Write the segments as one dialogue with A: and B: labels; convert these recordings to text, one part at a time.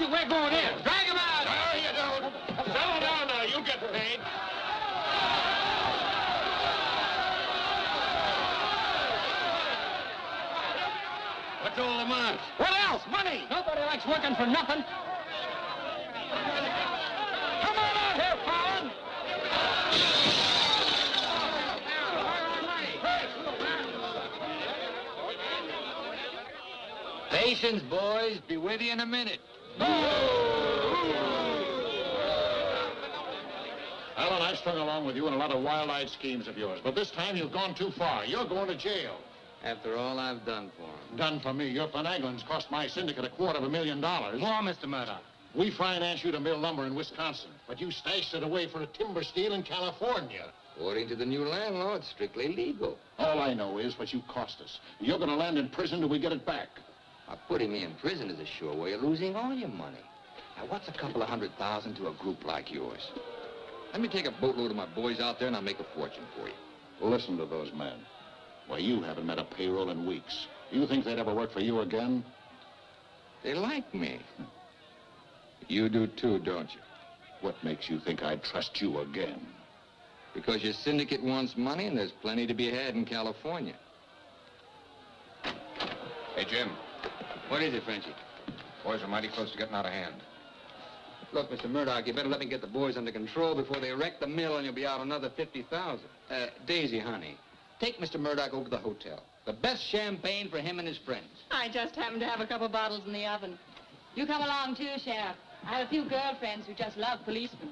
A: We're going in. Drag him out.
B: No, you don't. Settle down now. You'll get paid. What's all the marks?
A: What else? Money. Nobody likes working for nothing. Come on out here, Fallon.
C: Patience, boys. Be with you in a minute.
B: Alan, I've strung along with you in a lot of wild-eyed schemes of yours, but this time you've gone too far. You're going to jail.
C: After all I've done for him.
B: Done for me. Your finagling's cost my syndicate $250,000.
A: More, Mr. Murdoch.
B: We financed you to mill lumber in Wisconsin, but you stashed it away for a timber steal in California.
C: According to the new land law, it's strictly legal.
B: All I know is what you cost us. You're going to land in prison till we get it back.
C: Putting me in prison is a sure way of losing all your money. Now, what's a couple of $100,000 to a group like yours? Let me take a boatload of my boys out there and I'll make a fortune for you.
B: Listen to those men. Why, you haven't met a payroll in weeks. You think they'd ever work for you again?
C: They like me. You do too, don't you?
B: What makes you think I'd trust you again?
C: Because your syndicate wants money and there's plenty to be had in California.
D: Hey, Jim.
C: What is it, Frenchie?
D: Boys are mighty close to getting out of hand.
C: Look, Mr. Murdoch, you better let me get the boys under control before they wreck the mill and you'll be out another $50,000. Daisy, honey, take Mr. Murdoch over to the hotel. The best champagne for him and his friends.
E: I just happen to have a couple bottles in the oven. You come along too, Sheriff. I have a few girlfriends who just love policemen.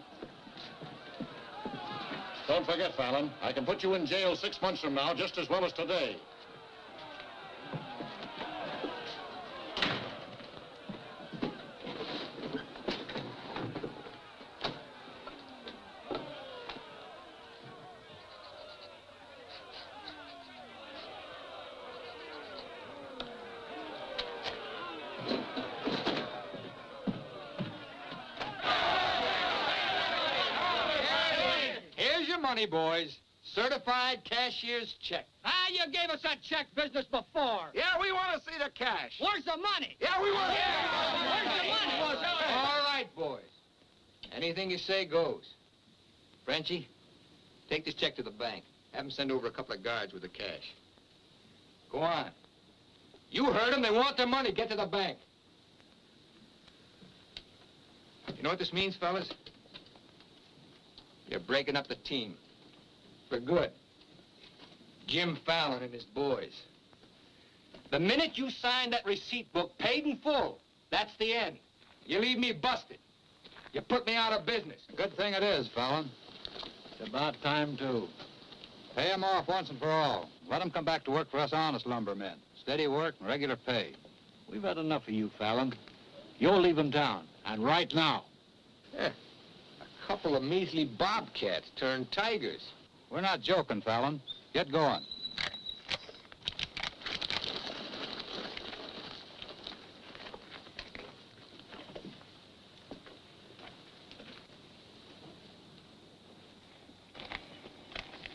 B: Don't forget, Fallon, I can put you in jail 6 months from now just as well as today.
C: Money, boys. Certified cashier's check.
A: You gave us that check business before.
D: Yeah, we want to see the cash.
A: Where's the money?
D: Yeah, we want
A: Where's the money?
C: All right, boys. Anything you say goes. Frenchie, take this check to the bank. Have them send over a couple of guards with the cash. Go on. You heard them. They want their money. Get to the bank. You know what this means, fellas? You're breaking up the team. For good. Jim Fallon and his boys. The minute you sign that receipt book, paid in full, that's the end. You leave me busted. You put me out of business.
F: Good thing it is, Fallon. It's about time, too. Pay him off once and for all. Let him come back to work for us honest lumbermen. Steady work and regular pay. We've had enough of you, Fallon. You'll leave him town, and right now.
C: Yeah. Couple of measly bobcats turned tigers.
F: We're not joking, Fallon. Get going.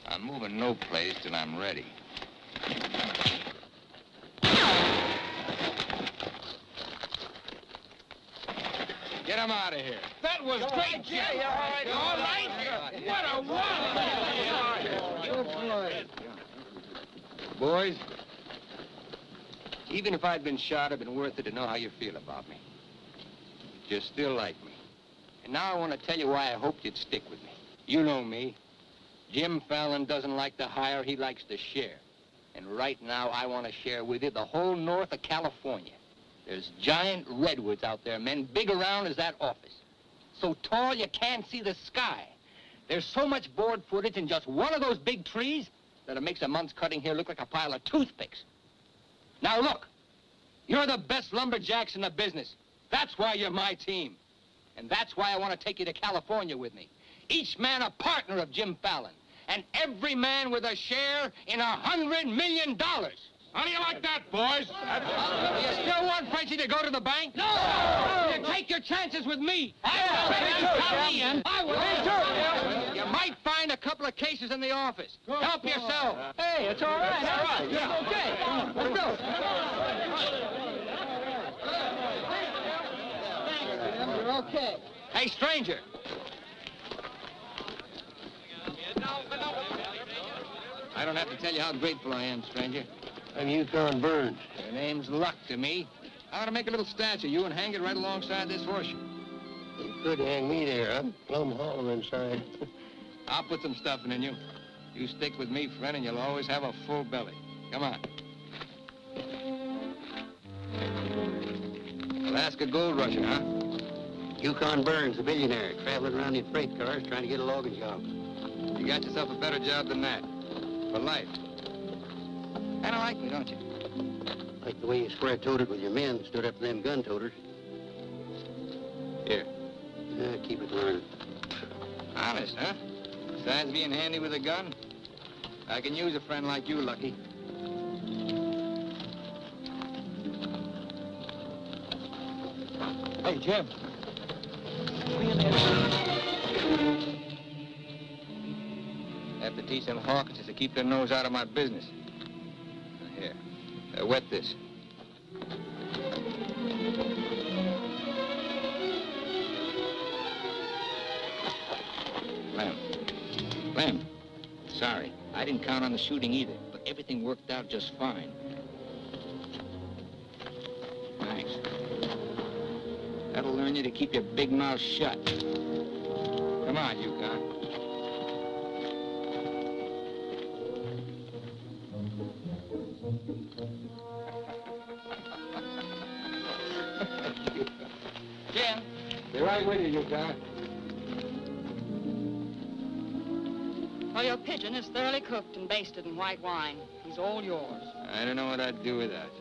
C: I'm moving no place till I'm ready. Get him out of here.
A: That was great, Jim. All right. What a wallop.
C: Boys, even if I'd been shot, it'd been worth it to know how you feel about me. You still like me. And now I want to tell you why I hoped you'd stick with me. You know me. Jim Fallon doesn't like to hire, he likes to share. And right now, I want to share with you the whole north of California. There's giant redwoods out there, men, big around as that office. So tall you can't see the sky. There's so much board footage in just one of those big trees that it makes a month's cutting here look like a pile of toothpicks. Now look, you're the best lumberjacks in the business. That's why you're my team. And that's why I want to take you to California with me. Each man a partner of Jim Fallon. And every man with a share in $100 million.
B: How do you like that, boys?
C: You still want Frenchie to go to the bank? No! You take your chances with me. I will. You might find a couple of cases in the office. Help yourself. Hey, it's all right. All right. Yeah. Okay. Let's go. You're okay. Hey, stranger. I don't have to tell you how grateful I am, stranger.
G: I'm Yukon Burns.
C: Your name's luck to me. I ought to make a little statue of you and hang it right alongside this horseshoe.
G: You could hang me there. I'm plumb hollow inside.
C: I'll put some stuffing in you. You stick with me, friend, and you'll always have a full belly. Come on. Alaska gold rusher, huh?
G: Yukon Burns, the billionaire, traveling around in freight cars trying to get a logging job.
C: You got yourself a better job than that. For life. Kinda like me, don't you?
G: Like the way you square-toted with your men, stood up to them gun-toters.
C: Here.
G: Yeah, keep it learning.
C: Honest, huh? Besides being handy with a gun, I can use a friend like you, Lucky.
A: Hey, Jim.
C: Have to teach them Hawkinses to keep their nose out of my business. Here. Wet this. Lem. Sorry. I didn't count on the shooting either, but everything worked out just fine. Thanks. That'll learn you to keep your big mouth shut. Come on, Yukon. Jim. Be right with you, Yukon.
E: Oh, your pigeon is thoroughly cooked and basted in white wine. He's all yours.
C: I don't know what I'd do without.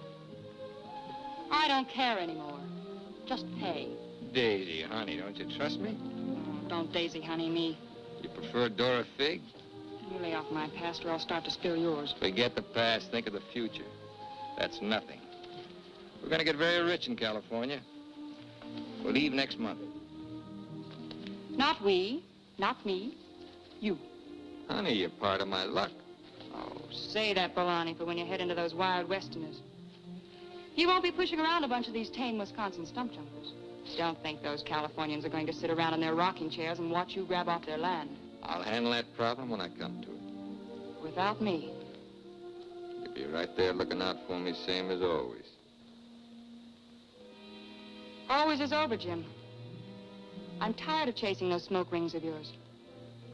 E: I don't care anymore. Just pay.
C: Daisy, honey, don't you trust me?
E: Oh, don't Daisy honey me.
C: You prefer Dora Fig?
E: You lay off my past or I'll start to spill yours.
C: Forget the past, think of the future. That's nothing. We're gonna get very rich in California. We'll leave next month.
E: Not we, not me, you.
C: Honey, you're part of my luck.
E: Oh, say that baloney for when you head into those wild westerners. You won't be pushing around a bunch of these tame Wisconsin stump jumpers. Don't think those Californians are going to sit around in their rocking chairs and watch you grab off their land.
C: I'll handle that problem when I come to it.
E: Without me.
C: You'll be right there looking out for me, same as always.
E: Always is over, Jim. I'm tired of chasing those smoke rings of yours.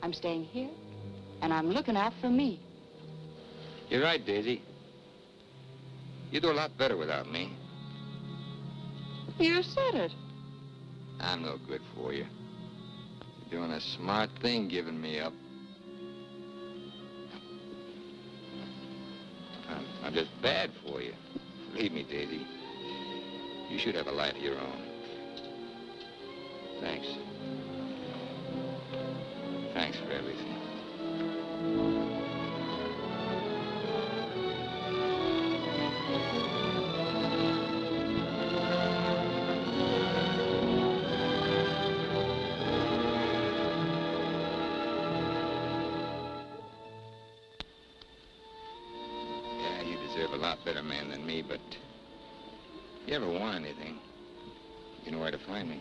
E: I'm staying here, and I'm looking out for me.
C: You're right, Daisy. You do a lot better without me.
E: You said it.
C: I'm no good for you. You're doing a smart thing giving me up. I'm just bad for you. Believe me, Daisy. You should have a life of your own. Thanks. Thanks for everything.
D: serve a lot better men than me, but if you ever want anything, you know where to find me.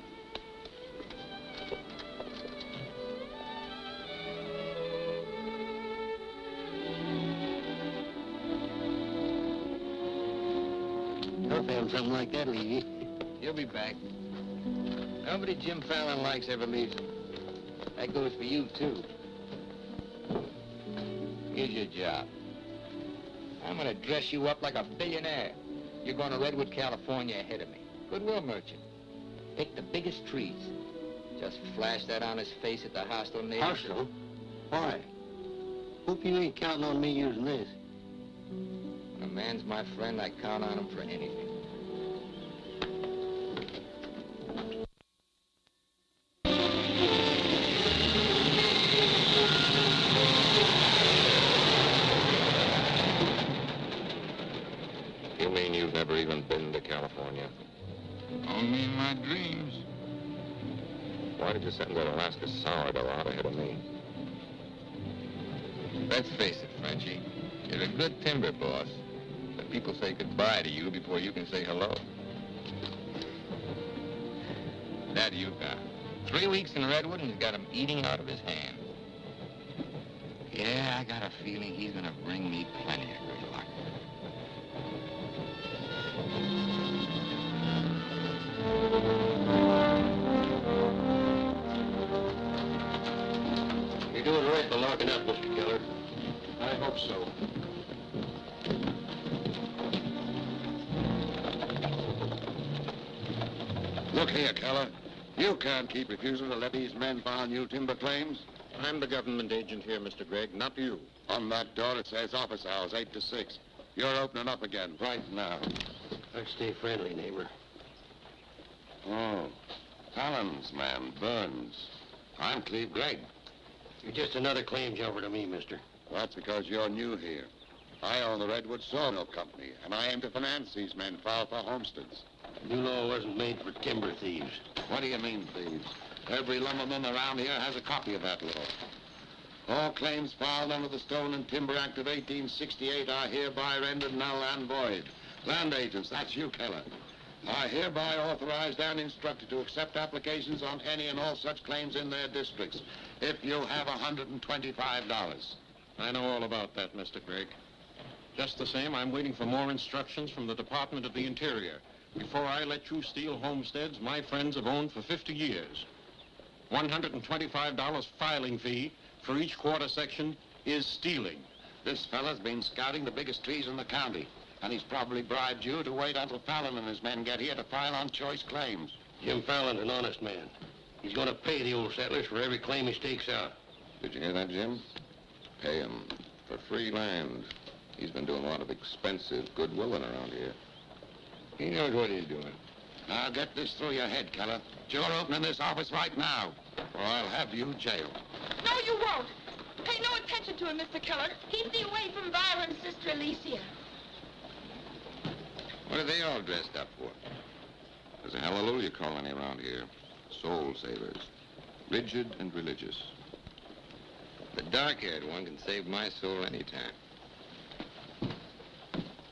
G: I found something like that, Levy.
D: You'll be back. Nobody Jim Fallon likes ever leaves him. That goes for you, too. Here's your job. I'm gonna dress you up like a billionaire. You're going to Redwood, California ahead of me. Goodwill merchant. Pick the biggest trees. Just flash that on his face at the hostile neighbors.
G: Hostile? Why? Hope you ain't counting on me using this.
D: When a man's my friend, I count on him for anything.
B: You mean you've never even been to California?
D: Only in my dreams.
B: Why did you send that Alaska sourdough out ahead of me?
D: Let's face it, Frenchie. You're a good timber boss. But people say goodbye to you before you can say hello. That Yukon. 3 weeks in Redwood and he's got him eating out of his hand. Yeah, I got a feeling he's gonna bring me plenty of good luck.
G: You're doing right by locking up, Mr. Keller.
B: I hope so. Look here, Keller. You can't keep refusing to let these men file new timber claims. I'm the government agent here, Mr. Gregg, not you. On that door it says office hours, 8 to 6. You're opening up again right now.
G: Let's stay friendly, neighbor.
B: Oh, Collins, man, Burns. I'm Cleve Gregg.
G: You're just another claim jumper to me, mister.
B: That's because you're new here. I own the Redwood Sawmill Company, and I aim to finance these men filed for homesteads.
G: The new law wasn't made for timber thieves.
B: What do you mean, thieves? Every lumberman around here has a copy of that law. All claims filed under the Stone and Timber Act of 1868 are hereby rendered null and void. Land agents, that's you, Keller, are hereby authorized and instructed to accept applications on any and all such claims in their districts, if you have $125. I know all about that, Mr. Gregg. Just the same, I'm waiting for more instructions from the Department of the Interior before I let you steal homesteads my friends have owned for 50 years. $125 filing fee for each quarter section is stealing. This fella's been scouting the biggest trees in the county, and he's probably bribed you to wait until Fallon and his men get here to file on choice claims.
G: Jim Fallon's an honest man. He's going to pay the old settlers for every claim he stakes out.
B: Did you hear that, Jim? Pay him for free land. He's been doing a lot of expensive goodwilling around here.
D: He knows what he's doing.
B: Now get this through your head, Keller. You're opening this office right now, or I'll have you jailed.
H: No, you won't. Pay no attention to him, Mr. Keller. Keep thee away from Byron's sister Alicia.
D: What are they all dressed up for?
B: There's a hallelujah colony around here. Soul savers. Rigid and religious.
D: The dark-haired one can save my soul anytime.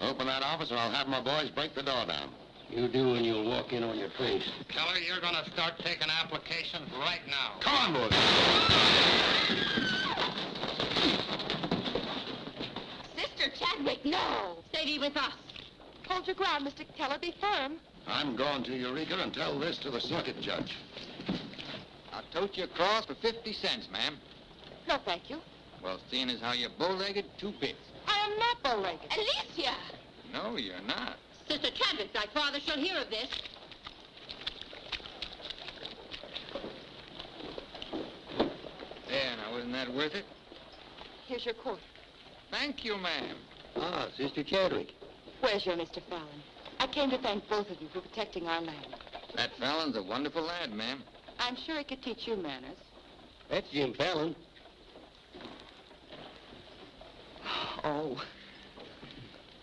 B: Open that office or I'll have my boys break the door down.
G: You do and you'll walk in on your face.
F: Keller, you're going to start taking applications right now.
B: Come on, boys.
H: Sister Chadwick, no. Stay with us. Hold your ground, Mr. Keller. Be firm.
B: I'm going to Eureka and tell this to the circuit judge.
D: I'll tote you across for 50 cents, ma'am.
H: No, thank you.
D: Well, seeing as how you're bow-legged, 2 bits.
H: I am not bow-legged. Alicia!
D: No, you're not.
H: Sister Chadwick, thy father shall hear of this.
D: There, now, wasn't that worth it?
H: Here's your court.
D: Thank you, ma'am.
G: Ah, Sister Chadwick.
E: Where's your Mr. Fallon? I came to thank both of you for protecting our land.
D: That Fallon's a wonderful lad, ma'am.
E: I'm sure he could teach you manners.
G: That's Jim Fallon.
E: Oh,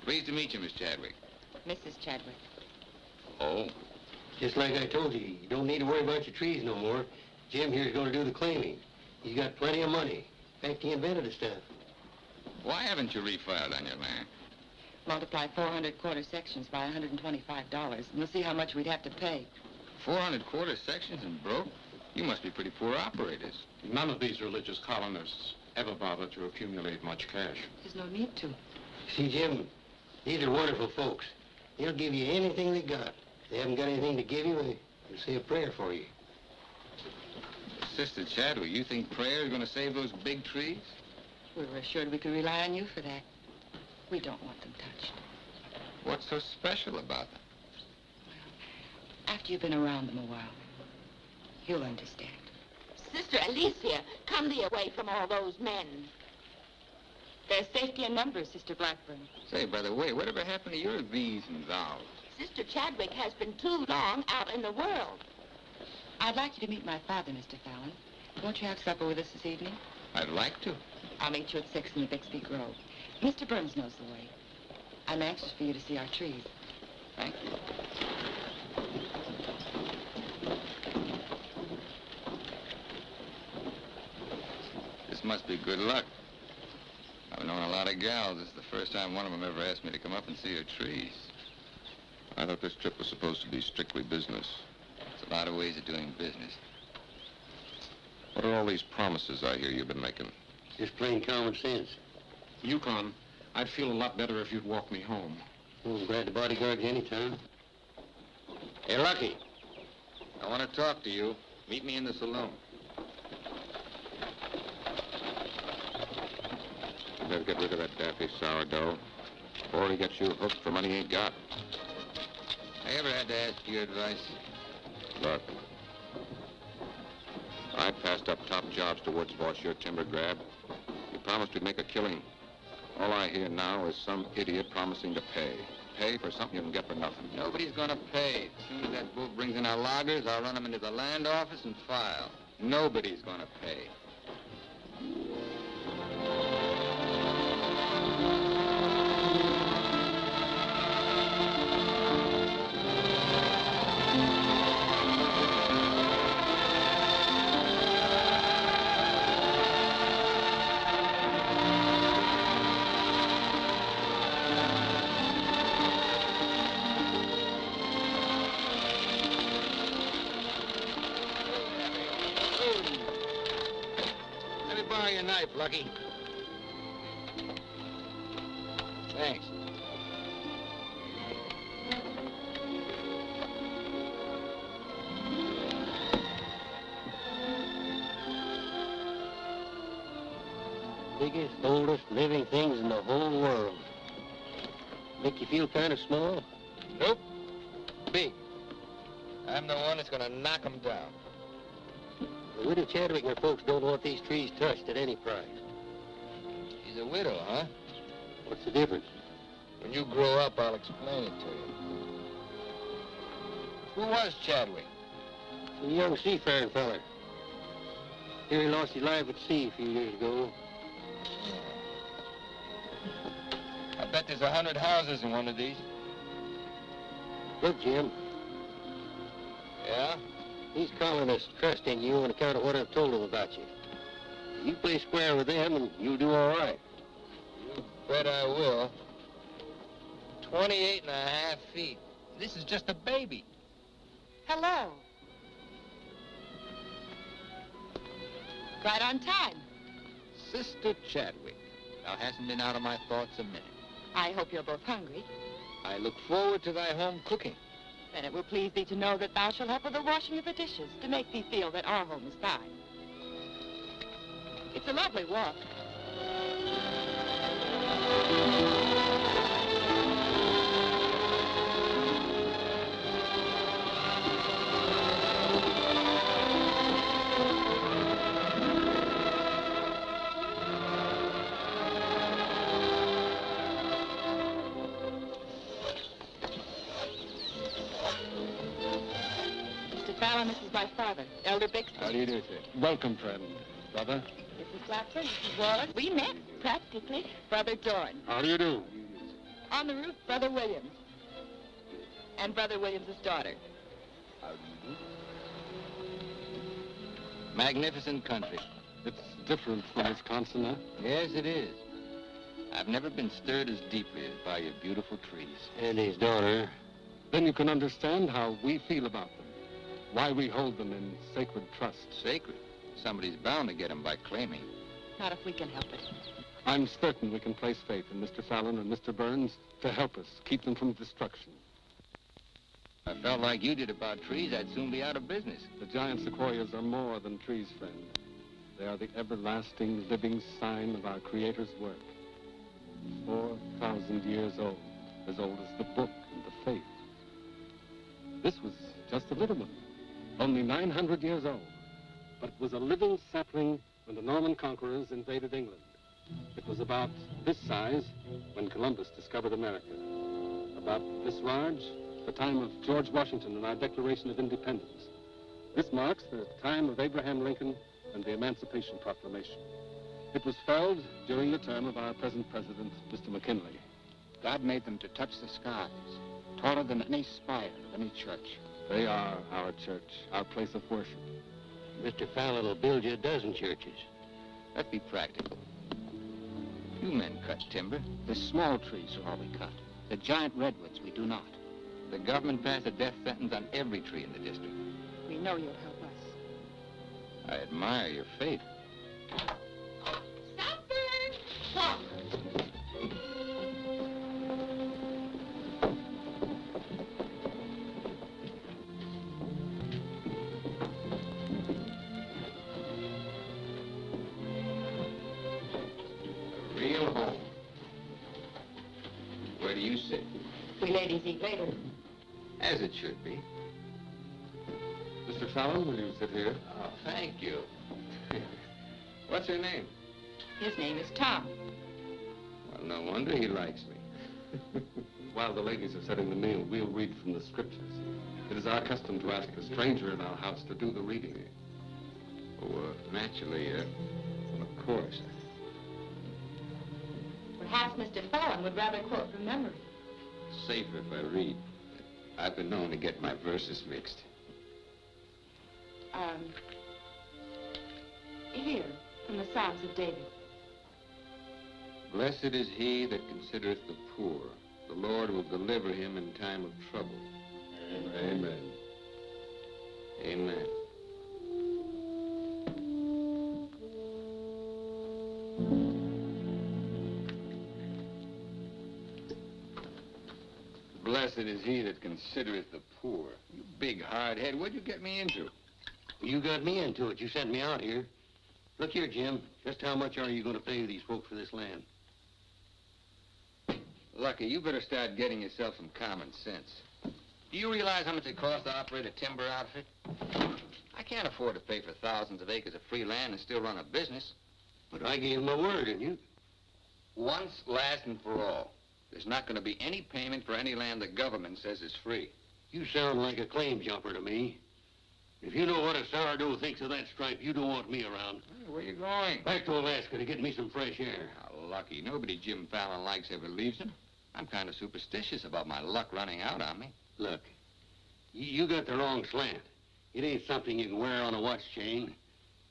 D: Pleased to meet you, Miss Chadwick.
E: Mrs. Chadwick.
D: Oh?
G: Just like I told you, you don't need to worry about your trees no more. Jim here's going to do the claiming. He's got plenty of money. In fact, he invented the stuff.
D: Why haven't you refiled on your land?
E: Multiply 400 quarter sections by $125, and you'll see how much we'd have to pay.
D: 400 quarter sections and broke? You must be pretty poor operators.
B: None of these religious colonists ever bother to accumulate much cash.
E: There's no need to.
G: See, Jim, these are wonderful folks. They'll give you anything they got. If they haven't got anything to give you, they'll say a prayer for you.
D: Sister Chadwick, you think prayer is going to save those big trees?
E: We were assured we could rely on you for that. We don't want them touched.
D: What's so special about them?
E: After you've been around them a while, you'll understand.
H: Sister Alicia, come thee away from all those men.
E: There's safety in numbers, Sister Blackburn.
D: Say, by the way, whatever happened to your these and thous?
H: Sister Chadwick has been too long out in the world.
E: I'd like you to meet my father, Mr. Fallon. Won't you have supper with us this evening?
D: I'd like to.
E: I'll meet you at 6 in the Bixby Grove. Mr. Burns knows the way. I'm anxious for you to see our trees.
D: Thank you. This must be good luck. I've known a lot of gals. This is the first time one of them ever asked me to come up and see her trees.
B: I thought this trip was supposed to be strictly business.
D: There's a lot of ways of doing business.
B: What are all these promises I hear you've been making?
G: Just plain common sense.
B: Yukon, I'd feel a lot better if you'd walk me home.
G: Oh, I'm glad to bodyguard you anytime. Hey, Lucky.
D: I want to talk to you. Meet me in the saloon.
B: You better get rid of that daffy sourdough, or he gets you hooked for money he ain't got.
D: I ever had to ask your advice?
B: Look, I passed up top jobs to Woods boss your timber grab. You promised we'd make a killing. All I hear now is some idiot promising to pay. Pay for something you can get for nothing.
D: Nobody's going to pay. As soon as that boat brings in our loggers, I'll run them into the land office and file. Nobody's going to pay.
G: Lucky.
D: Thanks.
G: Biggest, oldest living things in the whole world. Make you feel kind of small?
D: Nope. Big. I'm the one that's going to knock them down.
G: The widow Chadwick and her folks don't want these trees touched at any price.
D: She's a widow, huh?
G: What's the difference?
D: When you grow up, I'll explain it to you. Who was Chadwick?
G: A young seafaring feller. Here he lost his life at sea a few years ago.
D: I bet there's 100 houses in one of these.
G: Look, Jim.
D: Yeah?
G: These colonists trust in you on account of what I've told them about you. You play square with them and you'll do all right.
D: You bet I will. 28 and a half feet. This is just a baby.
E: Hello. Right on time.
D: Sister Chadwick. Thou hasn't been out of my thoughts a minute.
E: I hope you're both hungry.
D: I look forward to thy home cooking.
E: Then it will please thee to know that thou shalt help with the washing of the dishes, to make thee feel that our home is thine. It's a lovely walk. Fallon, this is my father, Elder Bixby.
F: How do you do, sir? Welcome, friend. Brother?
E: Mrs. Blackburn, Mrs. Wallace. We met, practically. Brother Dorn.
F: How do you do?
E: On the roof, Brother Williams. And Brother Williams' daughter.
F: How do you
D: Magnificent country.
F: do? It's different from Wisconsin, huh?
D: Yes, it is. I've never been stirred as deeply as by your beautiful trees.
G: And his daughter.
I: Then you can understand how we feel about them, why we hold them in sacred trust.
D: Sacred. Somebody's bound to get them by claiming.
H: Not if we can help it.
I: I'm certain we can place faith in Mr. Fallon and Mr. Burns to help us keep them from destruction.
D: If I felt like you did about trees, I'd soon be out of business.
I: The giant sequoias are more than trees, friend. They are the everlasting, living sign of our Creator's work. 4,000 years old as the book and the faith. This was just a little one, only 900 years old, but it was a living sapling when the Norman conquerors invaded England. It was about this size when Columbus discovered America. About this large, the time of George Washington and our Declaration of Independence. This marks the time of Abraham Lincoln and the Emancipation Proclamation. It was felled during the term of our present president, Mr. McKinley.
B: God made them to touch the skies, taller than any spire of any church.
I: They are our church, our place of worship.
G: Mr. Fallon will build you a dozen churches.
D: Let's be practical. You men cut timber.
B: The small trees are all we cut. The giant redwoods we do not.
D: The government passed a death sentence on every tree in the district.
E: We know you'll help us.
D: I admire your faith.
H: Supper!
D: A real home. Where do you sit?
H: We ladies eat later.
D: As it should be.
I: Mr. Fallon, will you sit here?
D: Oh, thank you. What's her name?
H: His name is Tom.
D: Well, no wonder he likes me.
I: While the ladies are setting the meal, we'll read from the scriptures. It is our custom to ask a stranger in our house to do the reading.
D: Oh, naturally, of course.
H: Perhaps Mr. Fallon would rather quote from memory.
D: Safer if I read. I've been known to get my verses mixed.
H: Here, from the Psalms of David.
D: Blessed is he that considereth the poor. The Lord will deliver him in time of trouble.
I: Amen.
D: Amen. Blessed is he that considereth the poor. You big hard head, what'd you get me into?
G: You got me into it. You sent me out here. Look here, Jim. Just how much are you going to pay these folks for this land?
D: Lucky, you better start getting yourself some common sense. Do you realize how much it costs to operate a timber outfit? I can't afford to pay for thousands of acres of free land and still run a business.
G: But I gave my word, and you...
D: Once, last, and for all. There's not going to be any payment for any land the government says is free.
G: You sound like a claim jumper to me. If you know what a sourdough thinks of that stripe, you don't want me around.
D: Hey, where you going?
G: Back to Alaska to get me some fresh air.
D: How lucky. Nobody Jim Fallon likes ever leaves him. I'm kind of superstitious about my luck running out on me.
G: Look, you got the wrong slant. It ain't something you can wear on a watch chain.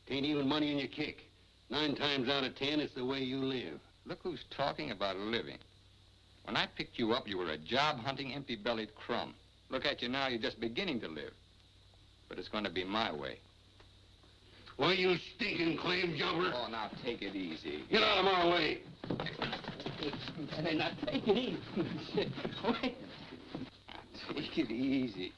G: It ain't even money in your kick. 9 times out of 10, it's the way you live.
D: Look who's talking about living. When I picked you up, you were a job-hunting, empty-bellied crumb. Look at you now, you're just beginning to live. But it's going to be my way.
G: Why, you stinking claim jumper?
D: Oh, now take it easy.
G: Get out of my way.
D: Hey, now take it easy. Wait. Take it easy.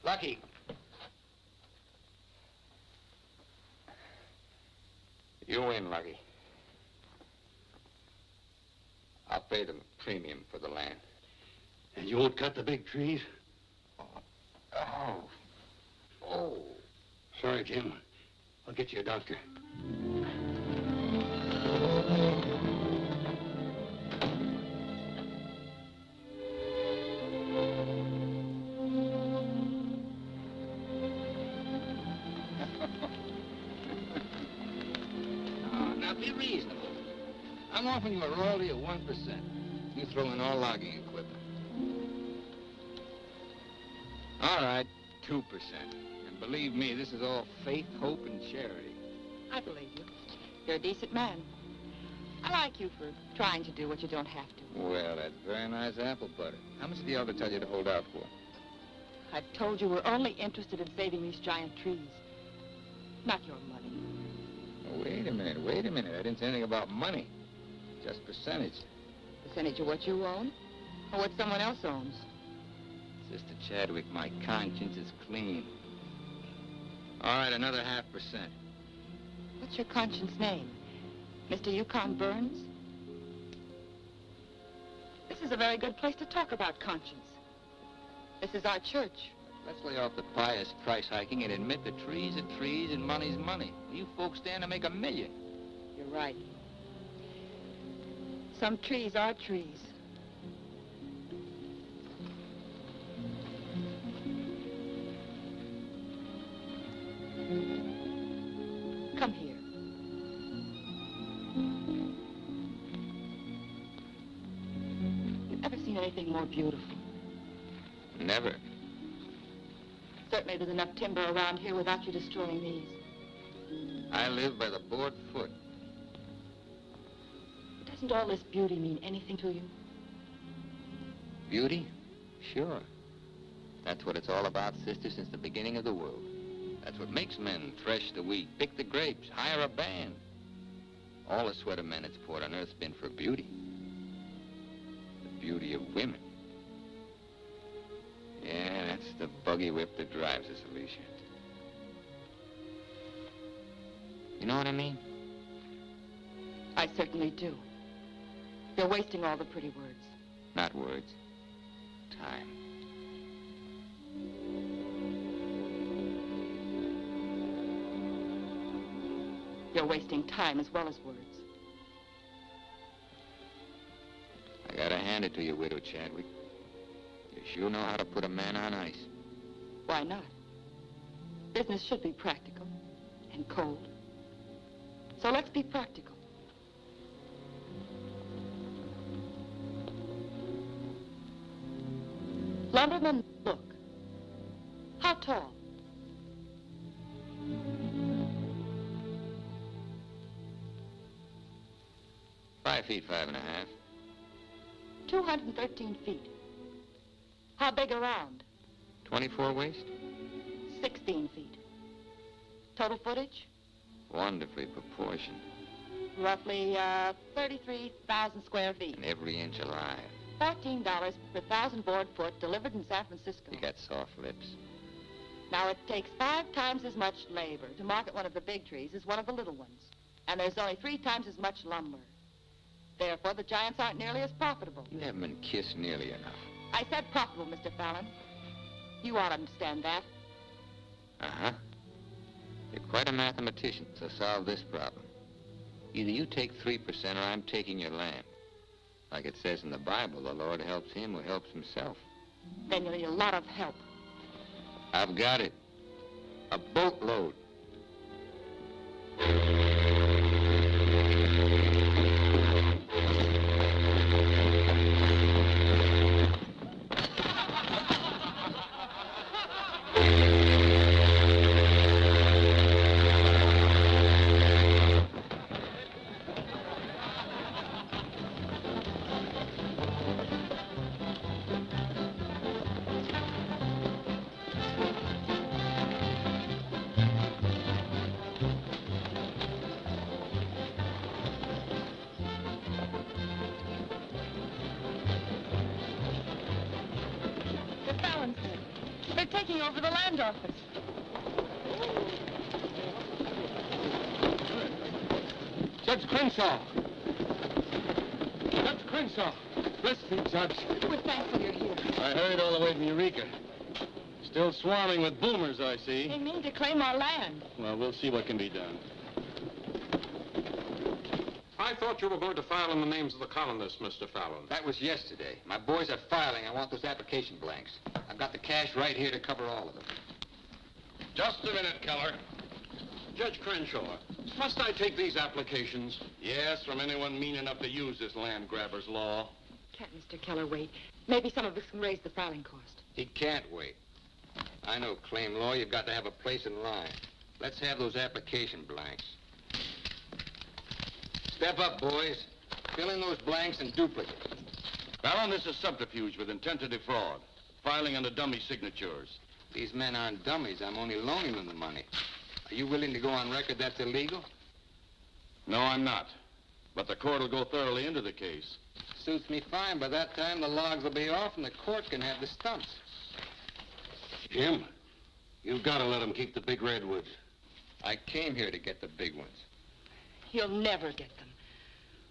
D: Lucky. You win, Lucky. I'll pay the premium for the land.
G: And you won't cut the big trees?
D: Oh. Oh.
G: Sorry, Jim. I'll get you a doctor.
D: Now, be reasonable. I'm offering you a royalty of 1%. You You throw in all logging equipment. All right, 2%. And believe me, this is all faith, hope, and charity.
E: I believe you. You're a decent man. I like you for trying to do what you don't have to.
D: Well, that's very nice apple butter. How much did the elder tell you to hold out for?
E: I've told you we're only interested in saving these giant trees. Not your money.
D: Oh, wait a minute. I didn't say anything about money. Just percentage.
E: Percentage of what you own? Or what someone else owns?
D: Sister Chadwick, my conscience is clean. All right, another 0.5%.
E: What's your conscience name? Mr. Yukon Burns? This is a very good place to talk about conscience. This is our church.
D: Let's lay off the pious price hiking and admit that trees are trees and money's money. You folks stand to make $1 million.
E: You're right. Some trees are trees. Come here. You ever seen anything more beautiful?
D: Never.
E: Certainly there's enough timber around here without you destroying these.
D: I live by the board foot.
E: Doesn't all this beauty mean anything to you?
D: Beauty? Sure. That's what it's all about, sister, since the beginning of the world. That's what makes men thresh the wheat, pick the grapes, hire a band. All the sweat of men that's poured on earth's been for beauty. The beauty of women. Yeah, that's the buggy whip that drives us, Alicia. You know what I mean?
E: I certainly do. You're wasting all the pretty words.
D: Not words. Time.
E: You're wasting time as well as words.
D: I gotta hand it to you, Widow Chadwick. You sure know how to put a man on ice.
E: Why not? Business should be practical and cold. So let's be practical. Lumberman, look. How tall?
D: Five feet, 5.5.
E: 213 feet. How big around?
D: 24 waist?
E: 16 feet. Total footage?
D: Wonderfully proportioned.
E: Roughly 33,000 square feet.
D: And every inch alive.
E: $14 per 1,000 board foot delivered in San Francisco.
D: You got soft lips.
E: Now, it takes 5 times as much labor to market one of the big trees as one of the little ones. And there's only 3 times as much lumber. Therefore, the giants aren't nearly as profitable.
D: You haven't been kissed nearly enough.
E: I said profitable, Mr. Fallon. You ought to understand that.
D: Uh-huh. You're quite a mathematician, so solve this problem. Either you take 3% or I'm taking your land. Like it says in the Bible, the Lord helps him who helps himself.
E: Then you'll need a lot of help.
D: I've got it. A boatload.
E: They're taking over the land office.
I: Judge Crenshaw! Judge Crenshaw! Listen, Judge.
E: We're thankful you're here.
B: I hurried all the way from Eureka. Still swarming with boomers, I see.
E: They mean to claim our land.
B: Well, we'll see what can be done.
I: I thought you were going to file in the names of the colonists, Mr. Fallon.
D: That was yesterday. My boys are filing. I want those application blanks. I've got the cash right here to cover all of them.
B: Just a minute, Keller.
I: Judge Crenshaw, must I take these applications?
B: Yes, from anyone mean enough to use this land grabber's law.
H: Can't Mr. Keller wait? Maybe some of us can raise the filing cost.
D: He can't wait. I know claim law, you've got to have a place in line. Let's have those application blanks. Step up, boys. Fill in those blanks and duplicate.
B: Fallon, this is subterfuge with intent to defraud. Filing under dummy signatures.
D: These men aren't dummies. I'm only loaning them the money. Are you willing to go on record that's illegal?
B: No, I'm not. But the court will go thoroughly into the case.
D: Suits me fine. By that time, the logs will be off and the court can have the stumps.
G: Jim, you've got to let them keep the big redwoods.
D: I came here to get the big ones.
H: You'll never get them.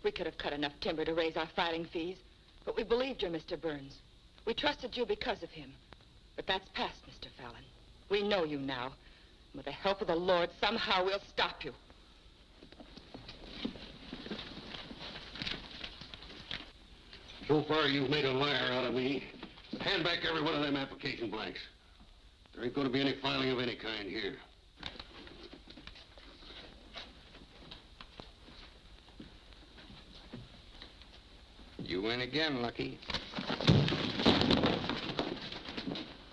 H: We could have cut enough timber to raise our filing fees, but we believed you, Mr. Burns. We trusted you because of him. But that's past, Mr. Fallon. We know you now. With the help of the Lord, somehow we'll stop you.
G: So far, you've made a liar out of me. Hand back every one of them application blanks. There ain't going to be any filing of any kind here.
D: You win again, Lucky.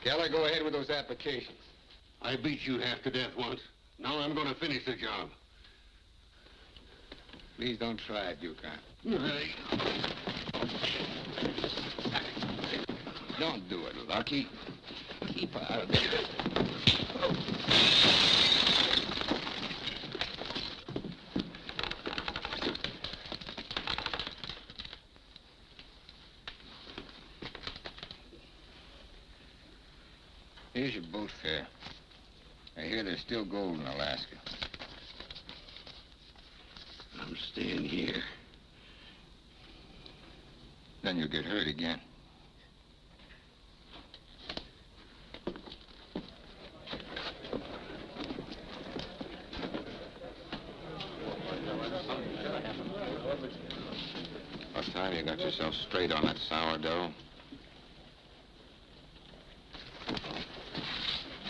D: Keller, go ahead with those applications.
G: I beat you half to death once. Now I'm going to finish the job.
D: Please don't try it, Yukon.
G: Hey.
D: Don't do it, Lucky. Keep out of there. Here's your boat fare. I hear there's still gold in Alaska.
G: I'm staying here.
D: Then you'll get hurt again. What time you got yourself straight on that sourdough?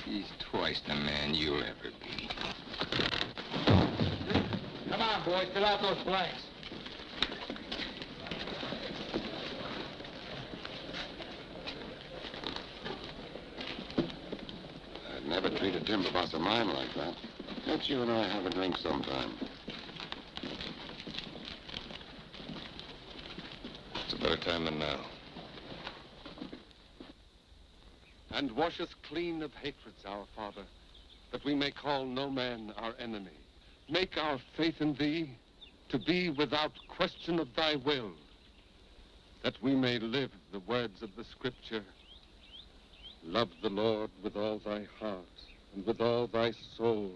D: He's twice the man you'll ever be.
C: Come on, boys, fill out those blanks.
B: I'd never treat a timber boss of mine like that. Let's you and I have a drink sometime.
D: It's a better time than now.
I: And wash us clean of hatreds, our Father, that we may call no man our enemy. Make our faith in thee to be without question of thy will, that we may live the words of the Scripture. Love the Lord with all thy heart, and with all thy soul,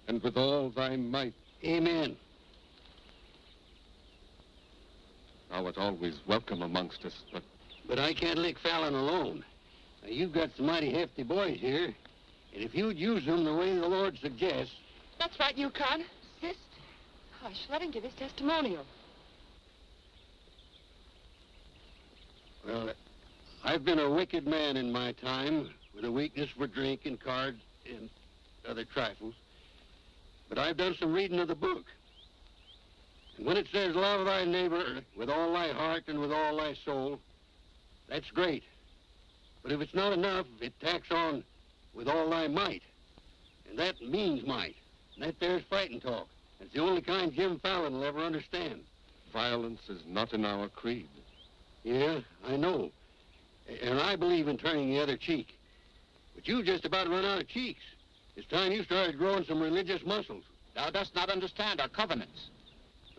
I: and with all thy might.
G: Amen.
I: Thou art always welcome amongst us,
G: But I can't lick Fallon alone. Now, you've got some mighty hefty boys here, and if you'd use them the way the Lord suggests...
H: That's right, Yukon. Sister. Hush, let him give his testimonial.
G: Well, I've been a wicked man in my time, with a weakness for drink and cards and other trifles. But I've done some reading of the book. And when it says, love thy neighbor with all thy heart and with all thy soul, that's great. But if it's not enough, it tacks on with all thy might. And that means might. And that there's fighting talk. It's the only kind Jim Fallon will ever understand.
I: violence is not in our creed.
G: Yeah, I know. And I believe in turning the other cheek. But you just about run out of cheeks. It's time you started growing some religious muscles.
C: Thou dost not understand our covenants.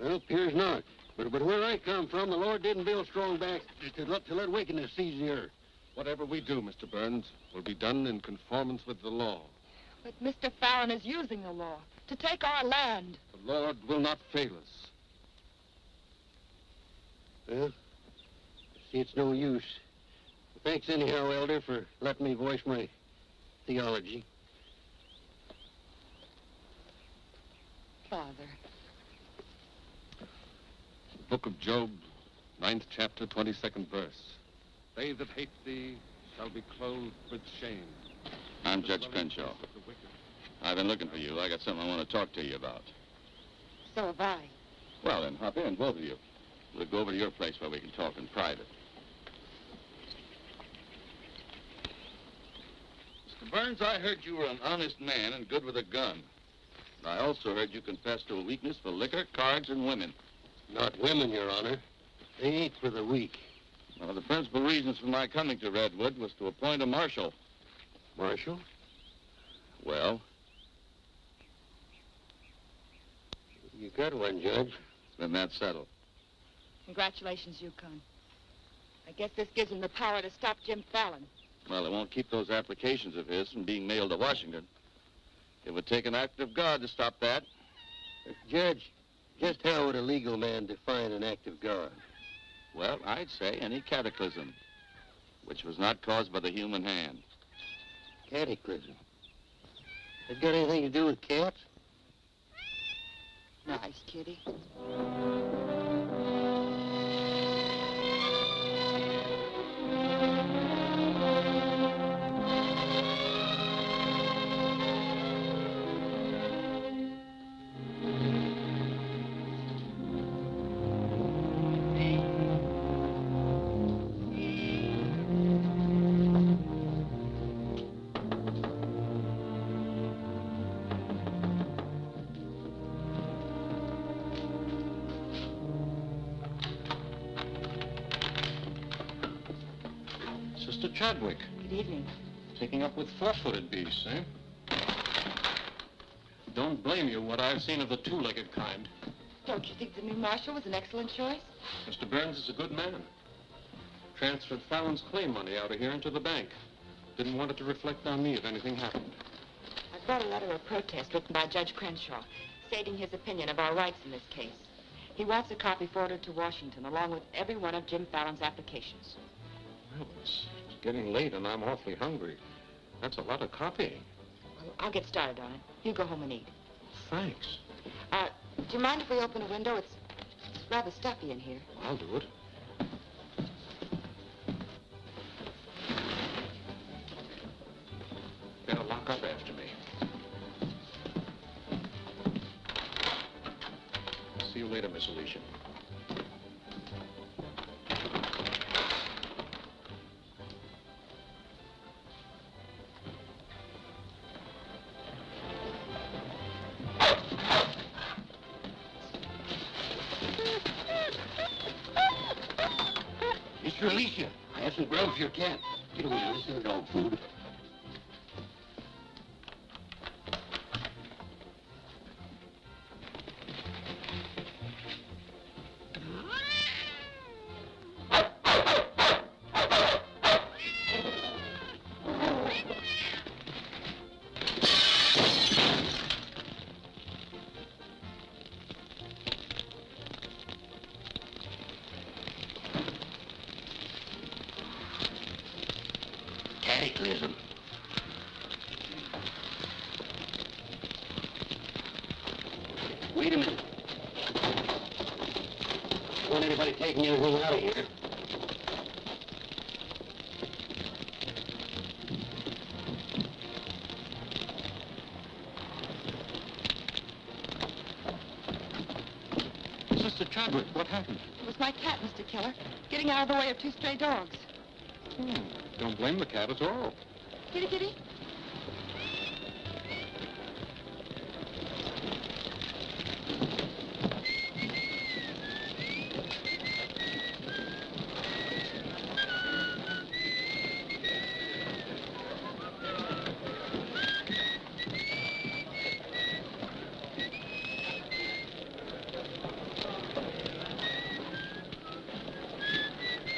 G: Well, appears not. But where I come from, the Lord didn't build strong backs to let wickedness seize the earth.
I: Whatever we do, Mr. Burns, will be done in conformance with the law.
H: But Mr. Fallon is using the law to take our land.
I: The Lord will not fail us.
G: Well, see, it's no use. Thanks anyhow, Elder, for letting me voice my theology.
H: Father.
I: The book of Job, 9th chapter, 22nd verse. They that hate thee shall be clothed with shame.
B: I'm Judge Crenshaw. I've been looking for you. I got something I want to talk to you about.
H: So have I.
B: Well, then, hop in, both of you. We'll go over to your place where we can talk in private. Mr. Burns, I heard you were an honest man and good with a gun. I also heard you confess to a weakness for liquor, cards, and women.
G: Not women, Your Honor. They ain't for the weak.
B: One of the principal reasons for my coming to Redwood was to appoint a marshal.
G: Marshal?
B: Well,
G: You got one, Judge.
B: then that's settled.
H: Congratulations, Yukon. I guess this gives him the power to stop Jim Fallon.
B: Well, it won't keep those applications of his from being mailed to Washington. It would take an act of God to stop that.
G: Judge, just how would a legal man define an act of God?
B: Well, I'd say any cataclysm, which was not caused by the human hand.
G: Cataclysm. That got anything to do with cats?
H: Nice kitty.
I: Sister Chadwick,
H: Good evening.
I: taking up with four-footed beasts, eh? Don't blame you what I've seen of the two-legged kind.
H: Don't you think the new marshal was an excellent choice?
I: Mr. Burns is a good man. Transferred Fallon's claim money out of here into the bank. Didn't want it to reflect on me if anything happened.
H: I've brought a letter of protest written by Judge Crenshaw, stating his opinion of our rights in this case. He wants a copy forwarded to Washington, along with every one of Jim Fallon's applications.
I: Well, it's getting late and I'm awfully hungry. That's a lot of copying.
H: Well, I'll get started on it. You go home and eat.
I: Thanks.
H: Do you mind if we open a window? It's rather stuffy in here.
I: I'll do it. Better lock up after me. See you later, Miss Alicia.
G: Mr. Alicia, I have some grub for your cat. Get away, this isn't dog food. Cataclysm. Wait a minute. Don't want anybody taking anything out of here.
I: Sister Chadwick, what happened?
H: It was my cat, Mr. Keller, getting out of the way of two stray dogs.
I: Don't blame the cat at all.
H: Kitty, kitty.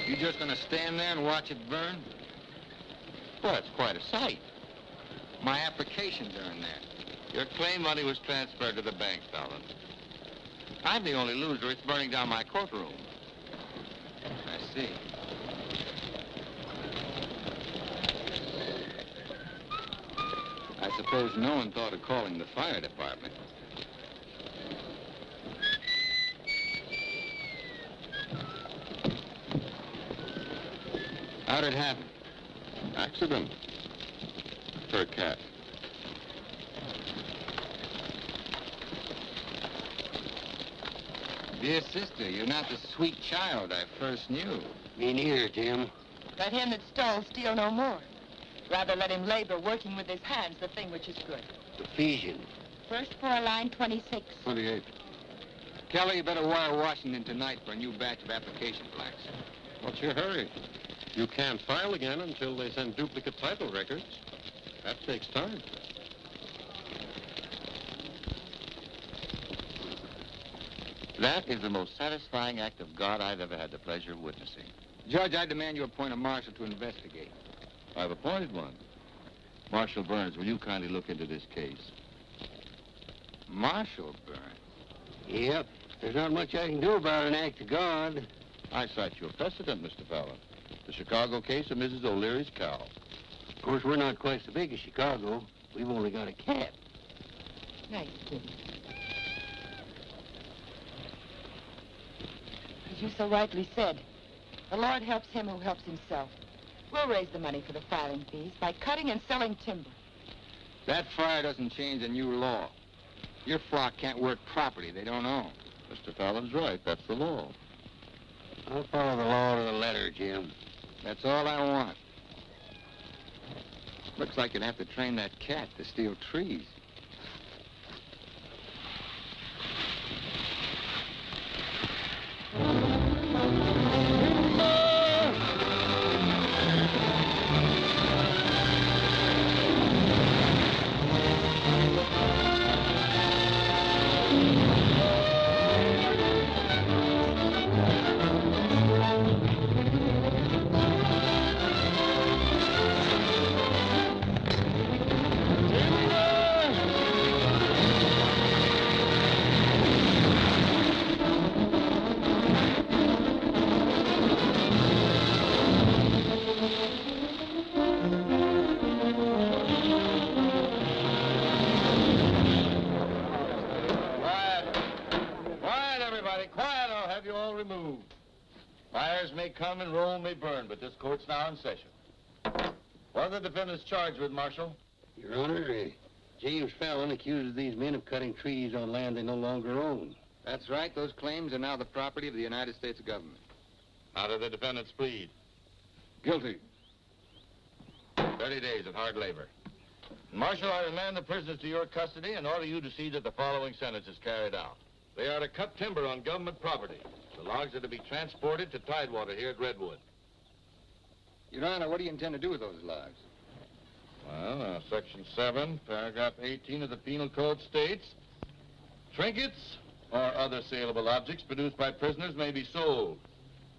D: You just gonna stand there and watch it burn? Well, it's quite a sight. My applications are in there.
B: Your claim money was transferred to the bank, Fallon. I'm the only loser. It's burning down my courtroom.
D: I see. I suppose no one thought of calling the fire department. How'd it happen?
B: Accident. For a cat.
D: Dear sister, you're not the sweet child I first knew.
G: Me neither, Jim.
H: Let him that stole steal no more. Rather let him labor working with his hands, the thing which is good.
G: Ephesians.
H: First floor, line 26.
I: 28.
D: Kelly, you better wire Washington tonight for a new batch of application blacks.
I: What's your hurry? You can't file again until they send duplicate title records. That takes time.
B: That is the most satisfying act of God I've ever had the pleasure of witnessing.
D: Judge, I demand you appoint a marshal to investigate.
B: I've appointed one. Marshal Burns, will you kindly look into this case?
D: Marshal Burns?
G: Yep. There's not much I can do about an act of God.
B: I cite your precedent, Mr. Fallon. The Chicago case of Mrs. O'Leary's cow.
G: Of course, we're not quite so big as Chicago. We've only got a cat.
H: Nice, Jim. As you so rightly said, the Lord helps him who helps himself. We'll raise the money for the filing fees by cutting and selling timber.
D: That fire doesn't change the new law. Your flock can't work property they don't own.
B: Mr. Fallon's right. That's the law.
G: I'll follow the law to the letter, Jim.
D: That's all I want. Looks like you'd have to train that cat to steal trees.
B: Come and roll may burn, but this court's now in session. What are the defendants charged with, Marshal?
G: Your Honor, James Fallon accuses these men of cutting trees on land they no longer own.
D: That's right. Those claims are now the property of the United States government.
B: How do the defendants plead?
I: Guilty.
B: 30 days of hard labor. Marshal, I remand the prisoners to your custody and order you to see that the following sentence is carried out. They are to cut timber on government property. The logs are to be transported to Tidewater here at Redwood.
D: Your Honor, what do you intend to do with those logs?
B: Well, Section 7, Paragraph 18 of the Penal Code states, trinkets or other saleable objects produced by prisoners may be sold,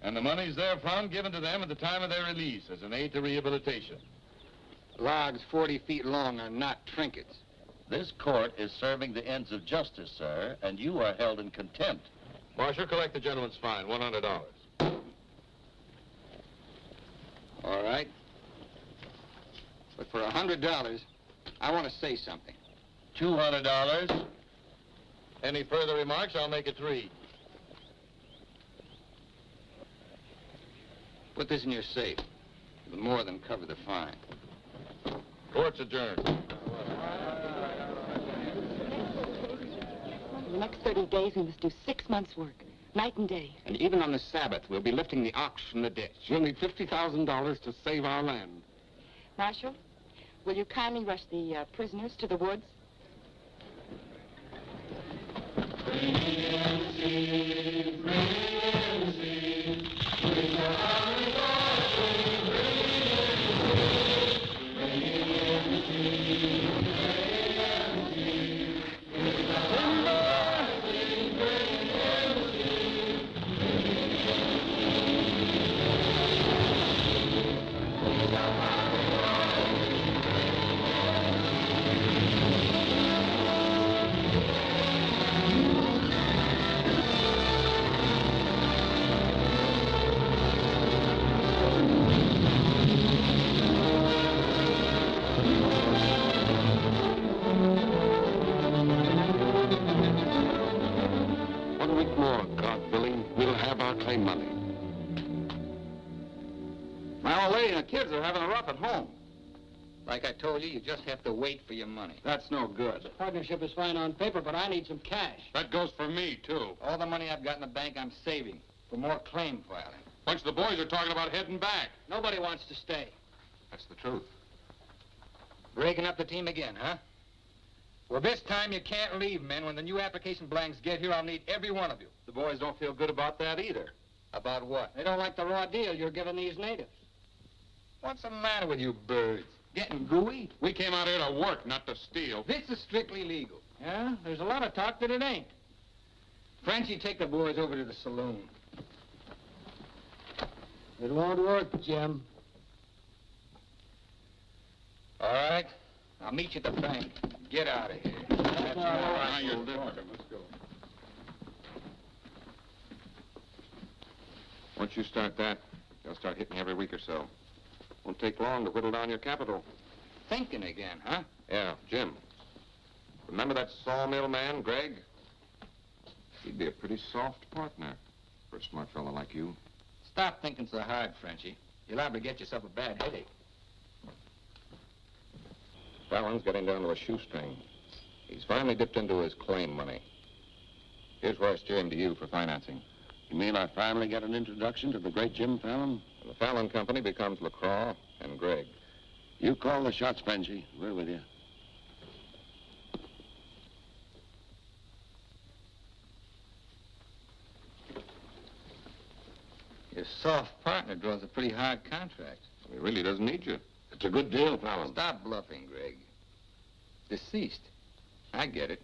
B: and the monies therefrom given to them at the time of their release as an aid to rehabilitation.
D: Logs 40 feet long are not trinkets.
B: This court is serving the ends of justice, sir, and you are held in contempt. Marshal, collect the gentleman's fine, $100.
D: All right. But for $100, I want to say something.
B: $200. Any further remarks, I'll make it 3.
D: Put this in your safe. It'll more than cover the fine.
B: Court's adjourned.
H: For the next 30 days, we must do 6 months' work, night and day.
D: And even on the Sabbath, we'll be lifting the ox from the ditch.
I: We'll need $50,000 to save our land.
H: Marshal, will you kindly rush the prisoners to the woods?
I: Money. My old lady and the kids are having a rough at home.
D: Like I told you, you just have to wait for your money.
I: That's no good.
C: The partnership is fine on paper, but I need some cash.
I: That goes for me, too.
D: All the money I've got in the bank, I'm saving for more claim filing.
I: Bunch of the boys are talking about heading back.
C: Nobody wants to stay.
I: That's the truth.
C: Breaking up the team again, huh? Well, this time you can't leave, men. When the new application blanks get here, I'll need every one of you.
I: The boys don't feel good about that either.
C: About what?
F: They don't like the raw deal you're giving these natives.
C: What's the matter with you birds? Getting gooey?
B: We came out here to work, not to steal.
C: This is strictly legal.
F: Yeah? There's a lot of talk that it ain't.
C: Frenchie, take the boys over to the saloon.
F: It won't work, Jim.
C: All right. I'll meet you at the bank. Get out of here.
F: That's all right.
B: Now you're different.
I: Let's go.
B: Once you start that, they'll start hitting you every week or so. Won't take long to whittle down your capital.
C: Thinking again, huh?
B: Yeah, Jim. Remember that sawmill man, Greg? He'd be a pretty soft partner for a smart fellow like you.
C: Stop thinking so hard, Frenchie. You're liable to get yourself a bad headache.
B: Fallon's getting down to a shoestring. He's finally dipped into his claim money. Here's where I steer him to you for financing. You mean I finally get an introduction to the great Jim Fallon? The Fallon Company becomes LaCroix and Gregg. You call the shots, Benji. We're with you.
C: Your soft partner draws a pretty hard contract.
B: He really doesn't need you. It's a good deal, Fallon.
C: Stop bluffing, Gregg. Deceased. I get it.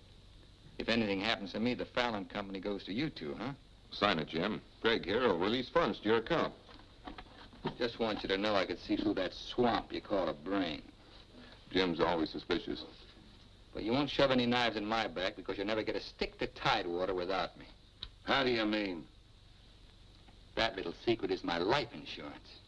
C: If anything happens to me, the Fallon Company goes to you two, huh?
B: Sign it, Jim. Gregg here will release funds to your account.
C: Just want you to know I could see through that swamp you call a brain.
B: Jim's always suspicious.
C: But you won't shove any knives in my back because you'll never get a stick to Tidewater without me.
B: How do you mean?
C: That little secret is my life insurance.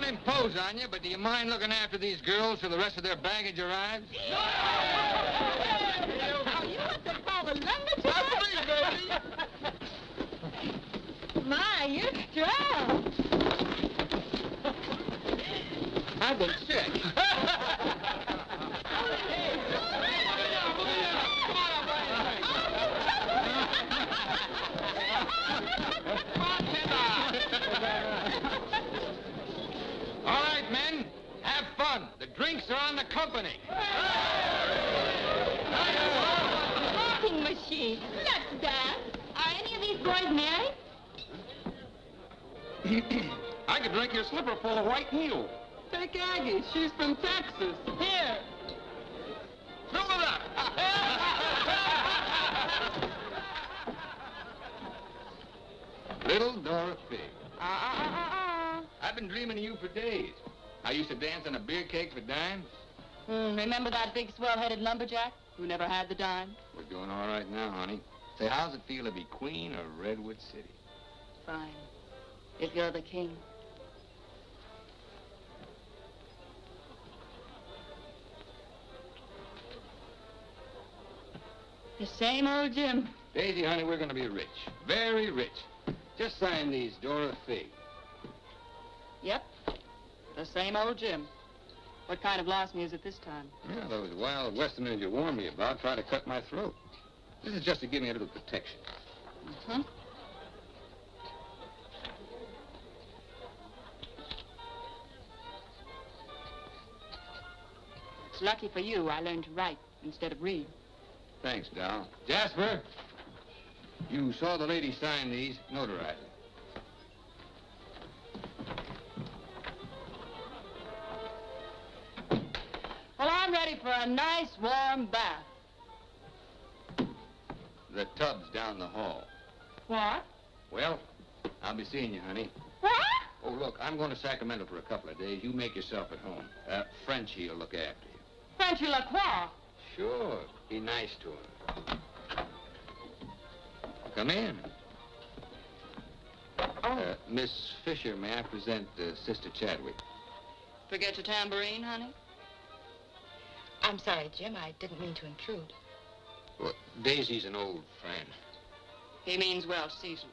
C: Impose on you, but do you mind looking after these girls till the rest of their baggage arrives?
H: Oh, you want to call the lumberjack? My, you're strong.
C: I've been sick. All right, men, have fun. The drinks are on the company.
H: Walking machine. Let's dance. Are any of these boys married?
B: I could drink your slipper full of white meal.
A: Take Aggie. She's from Texas. Here.
B: Fill it up.
C: Little Dorothy. I've been dreaming of you for days. I used to dance on a beer cake for dimes.
E: Remember that big swell-headed lumberjack who never had the dime?
C: We're doing all right now, honey. Say, how's it feel to be queen of Redwood City?
E: Fine. If you're the king. The same old Jim.
C: Daisy, honey, we're going to be rich. Very rich. Just sign these, Dorothy.
E: Yep. The same old Jim. What kind of lost me is it this time?
C: Yeah, those wild Westerners you warned me about try to cut my throat. This is just to give me a little protection.
E: Uh-huh. It's lucky for you I learned to write instead of read.
C: Thanks, Doll. Jasper, you saw the lady sign these. Notarize it.
E: Well, I'm ready for a nice warm bath.
C: The tub's down the hall.
E: What?
C: Well, I'll be seeing you, honey.
E: What?
C: Oh, look, I'm going to Sacramento for a couple of days. You make yourself at home. Frenchie will look after you.
E: Frenchy Lacroix.
C: Sure. Be nice to her. Come in. Miss Fisher, may I present Sister Chadwick?
E: Forget your tambourine, honey?
H: I'm sorry, Jim. I didn't mean to intrude.
C: Well, Daisy's an old friend.
E: He means well seasoned.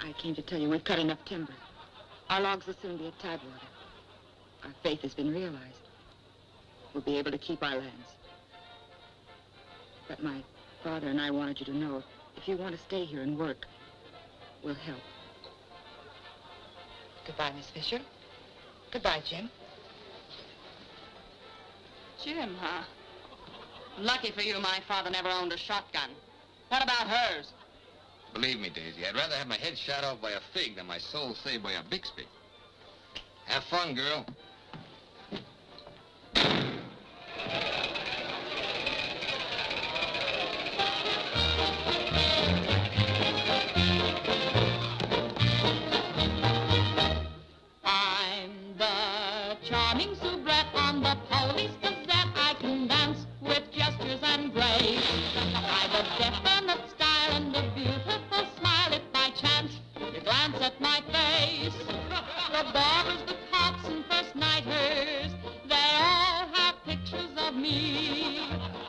H: I came to tell you we've cut enough timber. Our logs will soon be at Tidewater. our faith has been realized. We'll be able to keep our lands. But my father and I wanted you to know, if you want to stay here and work, we'll help. Goodbye, Miss Fisher. Goodbye, Jim.
E: Jim, huh? Lucky for you, my father never owned a shotgun. What about hers?
D: Believe me, Daisy, I'd rather have my head shot off by a fig than my soul saved by a Bixby. Have fun, girl.
J: I'm the charming soubrette on the Police Gazette. I can dance with gestures and grace. I've a definite style and a beautiful smile. If by chance you glance at my face, the barbers, the cops, and first nighters, they all have pictures of me.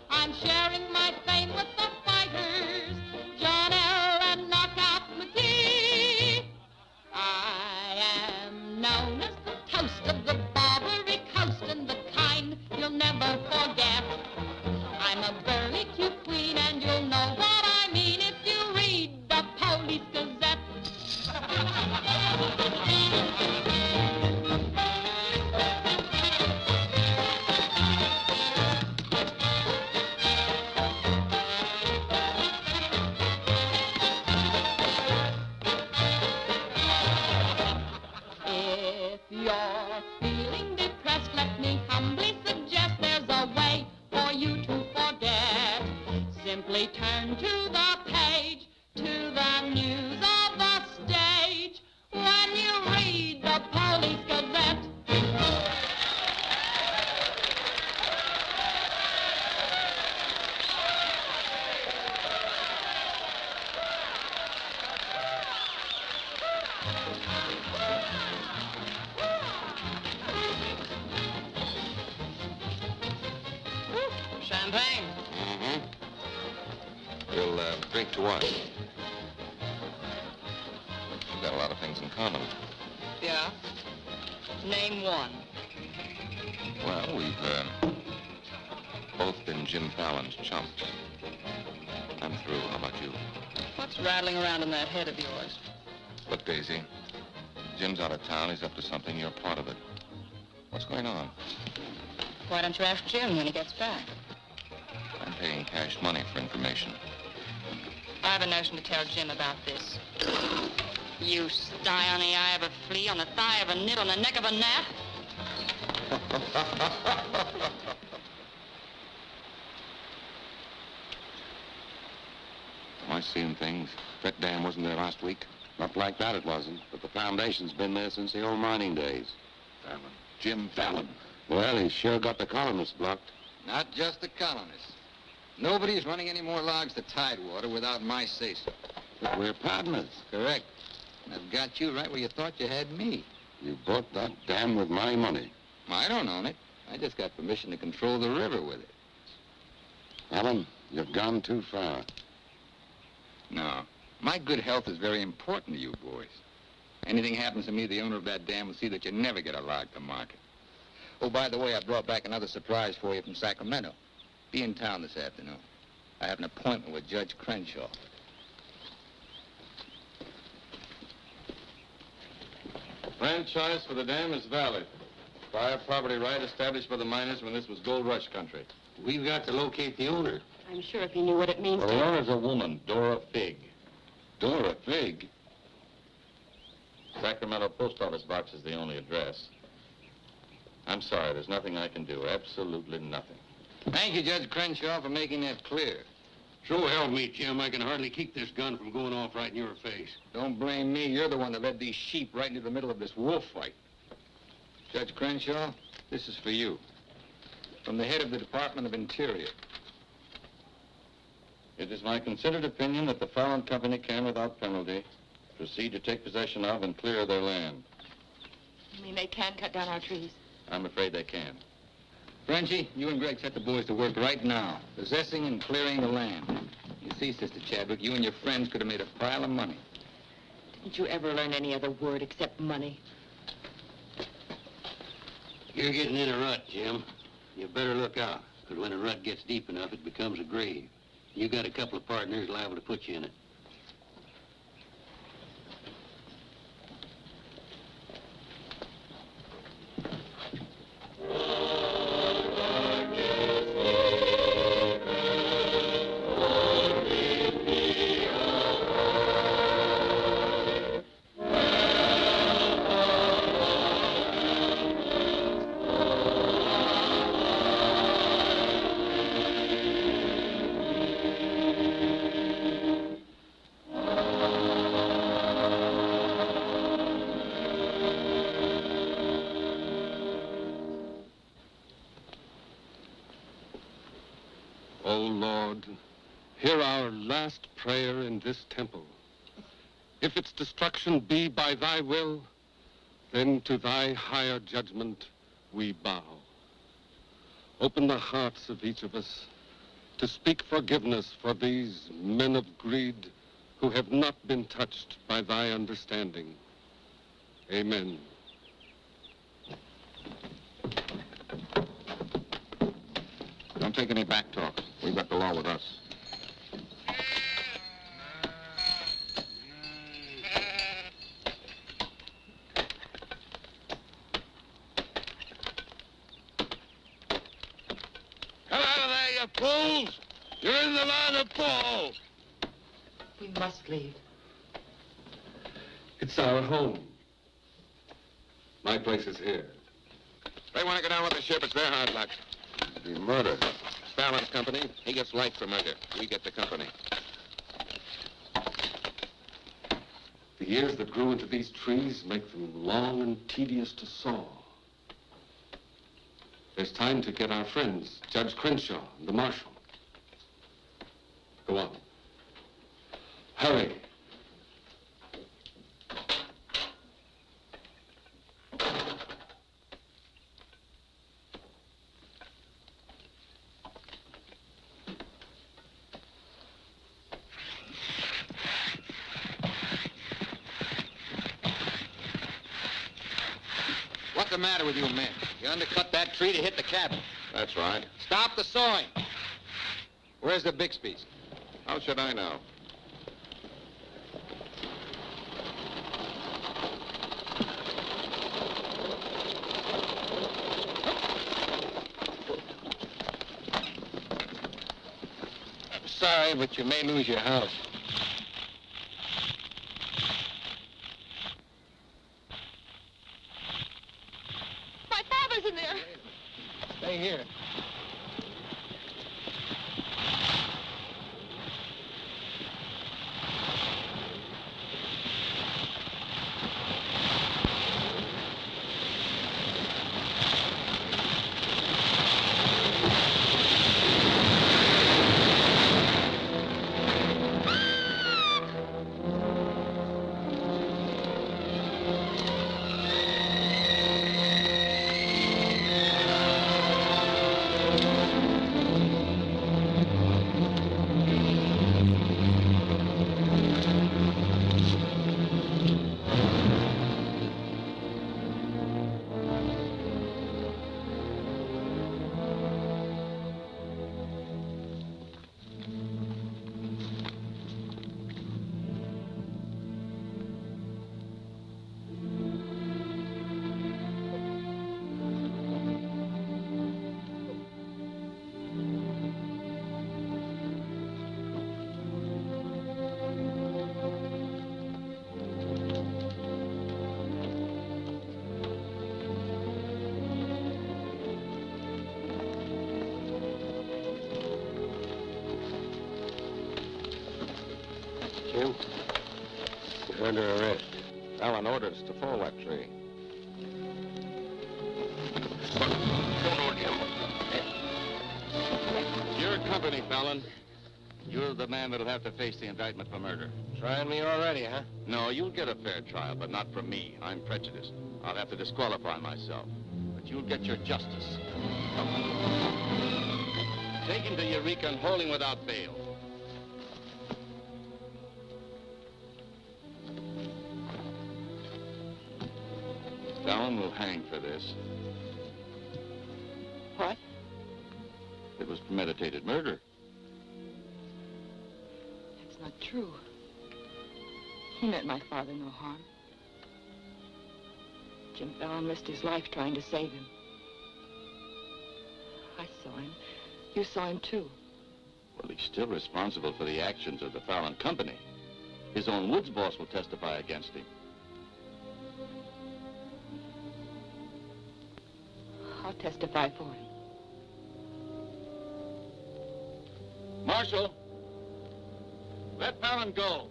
J: I'm sharing my fame with the fighters, John L. and Knockout McGee. I am known as the toast of the Barbary Coast and the kind you'll never forget. I'm a burly cute queen and you'll know what I mean if you read the Police Gazette. If you're feeling depressed, let me humbly suggest there's a way for you to forget. Simply turn to the page, to the news of the stage, when you read the Police Gazette.
E: Champagne.
B: Mm-hmm. We'll drink to what? We've got a lot of things in common.
E: Yeah? Name one.
B: Well, we've both been Jim Fallon's chumps. I'm through. How about you?
E: What's rattling around in that head of yours?
B: Look, Daisy, Jim's out of town. He's up to something. You're part of it. What's going on?
E: Why don't you ask Jim when he gets back?
B: I'm paying cash money for information.
E: I have a notion to tell Jim about this. You sty on the eye of a flea, on the thigh of a nit, on the neck of a gnat.
B: Am I seeing things? That dam wasn't there last week? Not like that, it wasn't. But the foundation's been there since the old mining days. Fallon. Jim Fallon. Well, he's sure got the colonists blocked.
D: Not just the colonists. Nobody's running any more logs to Tidewater without my say-so.
B: But we're partners.
D: Correct. And I've got you right where you thought you had me.
B: You bought that dam with my money.
D: I don't own it. I just got permission to control the river with it.
B: Fallon, you've gone too far.
D: No. My good health is very important to you boys. Anything happens to me, the owner of that dam will see that you never get a log to market. Oh, by the way, I brought back another surprise for you from Sacramento. Be in town this afternoon. I have an appointment with Judge Crenshaw.
K: Franchise for the dam is valid. Prior property right established by the miners when this was gold rush country.
G: We've got to locate the owner.
E: I'm sure if he knew what it means
K: Well,
E: to...
K: the owner's a woman, Dora Fig.
B: Dora Fig?
K: Sacramento post office box is the only address. I'm sorry, there's nothing I can do. Absolutely nothing.
D: Thank you, Judge Crenshaw, for making that clear.
G: So help me, Jim. I can hardly keep this gun from going off right in your face.
D: Don't blame me. You're the one that led these sheep right into the middle of this wolf fight. Judge Crenshaw, this is for you. From the head of the Department of Interior.
K: It is my considered opinion that the Fallon Company can, without penalty, proceed to take possession of and clear their land.
H: You mean they can cut down our trees?
K: I'm afraid they can.
D: Frenchie, you and Greg set the boys to work right now, possessing and clearing the land. You see, Sister Chadwick, you and your friends could have made a pile of money.
H: Didn't you ever learn any other word except money?
G: You're getting in a rut, Jim. You better look out, because when a rut gets deep enough, it becomes a grave. You got a couple of partners liable to put you in it.
I: O Lord, hear our last prayer in this temple. If its destruction be by thy will, then to thy higher judgment we bow. Open the hearts of each of us to speak forgiveness for these men of greed who have not been touched by thy understanding. Amen.
B: Don't take any back talk. We've got the law with us. Come out of there, you fools! You're in the line of Paul!
H: We must leave.
I: It's our home. My place is here.
B: They want to go down with the ship. It's their hard luck. Be murdered. Fallon's company. He gets life for murder. We get the company.
I: The years that grew into these trees make them long and tedious to saw. There's time to get our friends, Judge Crenshaw and the marshal. Go on. Hurry.
C: What's the matter with you men? You undercut that tree to hit the cabin.
B: That's right.
C: Stop the sawing. Where's the Bixby's?
B: How should I know?
C: I'm sorry, but you may lose your house.
J: My father's in there.
C: Stay here.
G: Jim, you're under arrest.
B: Fallon ordered us to fall that tree. Your company, Fallon. You're the man that'll have to face the indictment for murder.
C: Trying me already, huh?
B: No, you'll get a fair trial, but not from me. I'm prejudiced. I'll have to disqualify myself. But you'll get your justice. Take him to Eureka and hold him without bail. Fallon will hang for this.
H: What?
K: It was premeditated murder.
H: That's not true. He meant my father no harm. Jim Fallon risked his life trying to save him. I saw him. You saw him, too.
K: Well, he's still responsible for the actions of the Fallon Company. His own Woods boss will testify against him.
H: I'll testify for him.
K: Marshal, let Fallon go.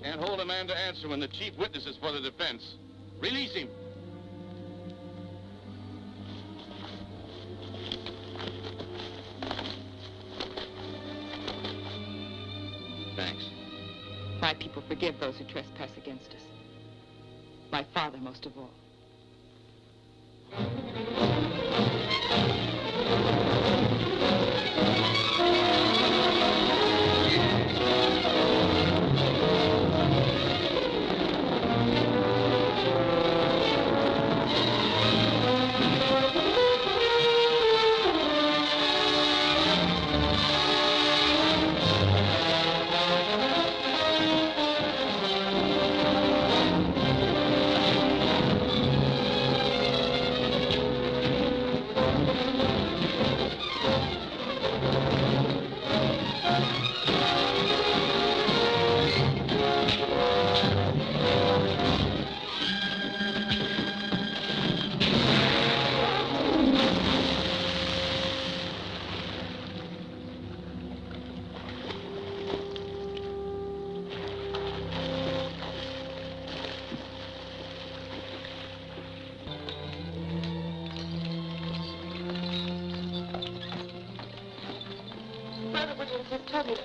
K: Can't hold a man to answer when the chief witness is for the defense. Release him. Thanks.
H: My people forgive those who trespass against us. My father most of all.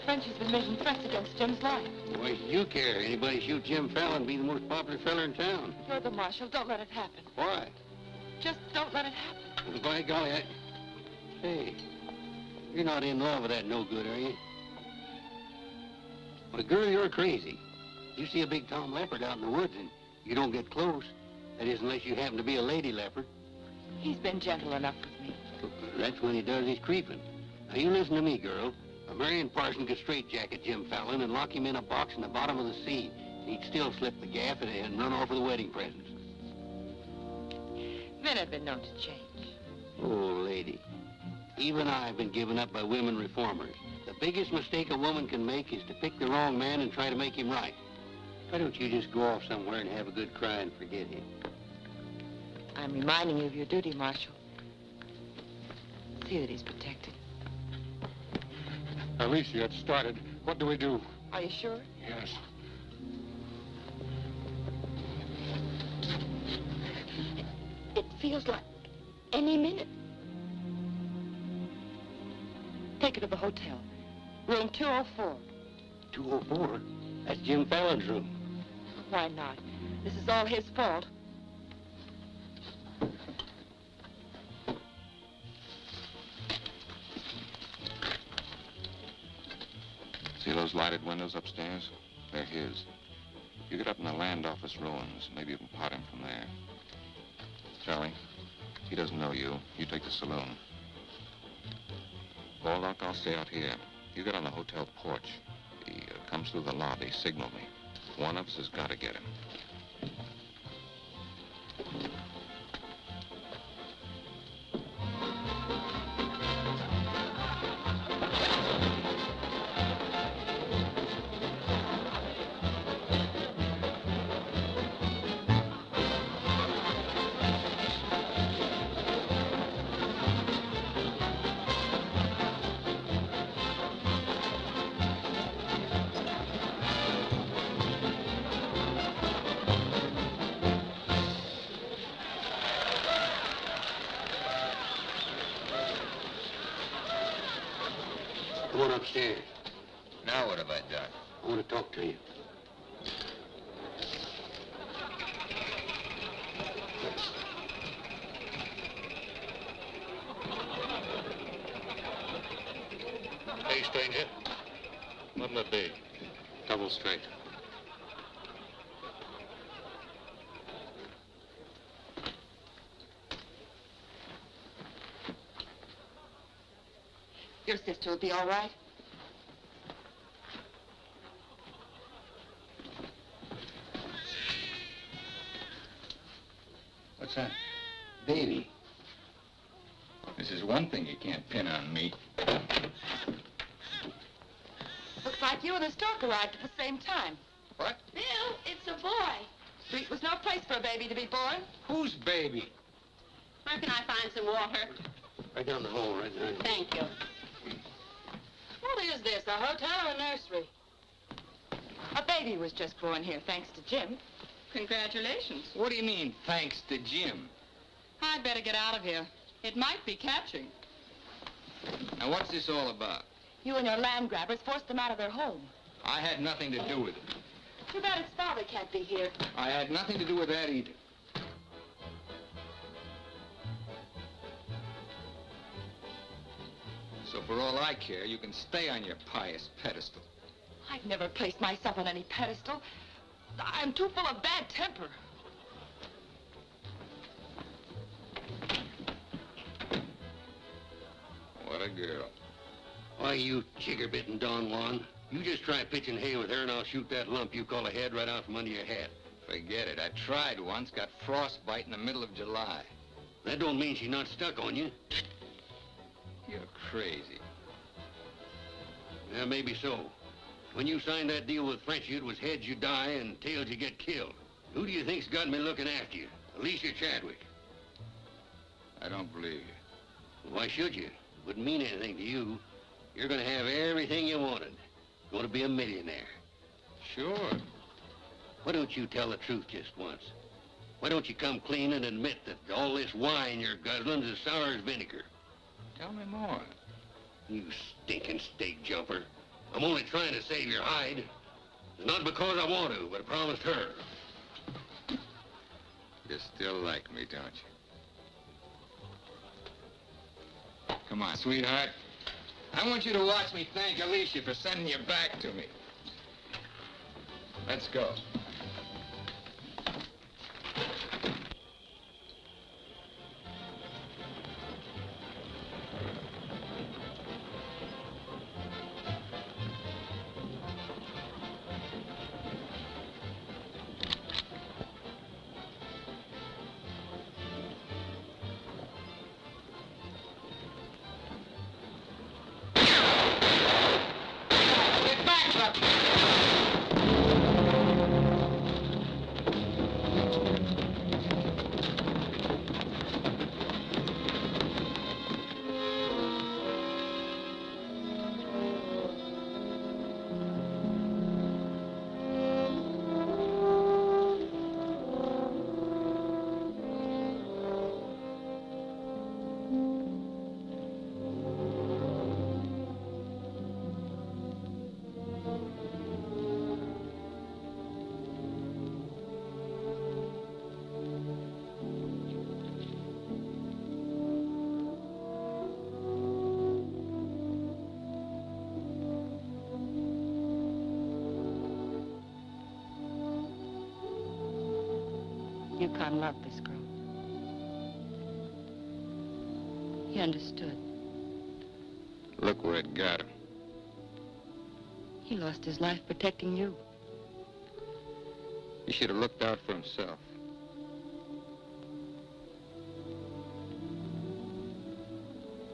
H: Frenchie's been making threats against Jim's life.
G: Why should you care? Anybody shoot Jim Fallon, be the most popular fella in town.
H: You're the marshal. Don't let it happen.
G: Why?
H: Just don't let it happen.
G: Well, by golly, Hey, you're not in love with that no-good, are you? Well, girl, you're crazy. You see a big tom leopard out in the woods and you don't get close. That is, unless you happen to be a lady leopard.
H: He's been gentle enough with me.
G: That's when he does his creeping. Now, you listen to me, girl. A Marion Parson could straitjacket Jim Fallon and lock him in a box in the bottom of the sea. He'd still slip the gaff and run off with the wedding presents.
H: Men have been known to change.
G: Oh, lady. Even I've been given up by women reformers. The biggest mistake a woman can make is to pick the wrong man and try to make him right. Why don't you just go off somewhere and have a good cry and forget him?
H: I'm reminding you of your duty, Marshal. See that he's protected.
I: Alicia, it started. What do we do?
H: Are you sure?
I: Yes.
H: It feels like any minute. Take her to the hotel. Room 204.
G: 204? That's Jim Fallon's room.
H: Why not? This is all his fault.
K: See those lighted windows upstairs? They're his. You get up in the land office ruins. Maybe you can pot him from there. Charlie, he doesn't know you. You take the saloon. Warlock, I'll stay out here. You get on the hotel porch. He comes through the lobby. Signal me. One of us has got to get him.
G: Come on upstairs.
D: Now what have I done?
G: I want to talk to you.
B: Hey, stranger. What'll it be?
G: Double straight.
H: Your sister will be all right.
D: What's that? Baby. This is one thing you can't pin on me.
H: Looks like you and the stork arrived at the same time.
D: What?
E: Bill, it's a boy.
H: Street was no place for a baby to be born.
D: Whose baby?
E: Where can I find some water?
G: Right down the hall, right there.
E: Thank you.
H: What is this, a hotel or a nursery? A baby was just born here, thanks to Jim.
E: Congratulations.
D: What do you mean, thanks to Jim?
E: I'd better get out of here. It might be catching.
D: Now, what's this all about?
H: You and your land grabbers forced them out of their home.
D: I had nothing to do with it.
H: Too bad his father can't be here.
D: I had nothing to do with that either. So for all I care, you can stay on your pious pedestal.
H: I've never placed myself on any pedestal. I'm too full of bad temper.
D: What a girl.
G: Why, you chigger-bitten Don Juan. You just try pitching hay with her and I'll shoot that lump you call a head right out from under your hat.
D: Forget it. I tried once, got frostbite in the middle of July.
G: That don't mean she's not stuck on you.
D: You're crazy.
G: Yeah, maybe so. When you signed that deal with Frenchy, it was heads you die and tails you get killed. Who do you think's got me looking after you? Alicia Chadwick.
D: I don't believe you.
G: Why should you? It wouldn't mean anything to you. You're gonna have everything you wanted. You're gonna be a millionaire.
D: Sure.
G: Why don't you tell the truth just once? Why don't you come clean and admit that all this wine you're guzzling's as sour as vinegar?
D: Tell me more.
G: You stinking stake jumper. I'm only trying to save your hide. It's not because I want to, but I promised her.
D: You still like me, don't you? Come on, sweetheart. I want you to watch me thank Alicia for sending you back to me. Let's go.
H: Yukon loved this girl. He understood.
D: Look where it got him.
H: He lost his life protecting you.
D: He should have looked out for himself.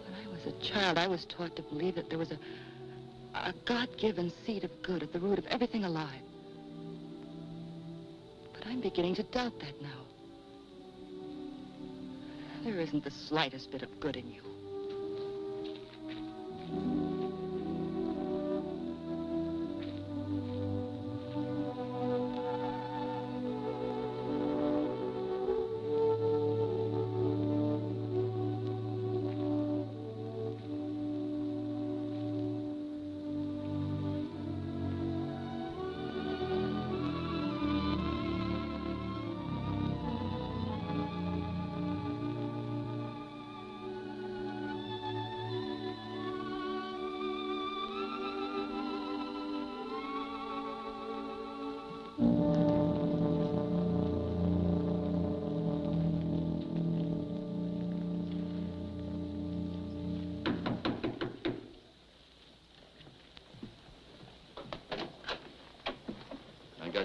H: When I was a child, I was taught to believe that there was a God-given seed of good at the root of everything alive. But I'm beginning to doubt that now. There isn't the slightest bit of good in you.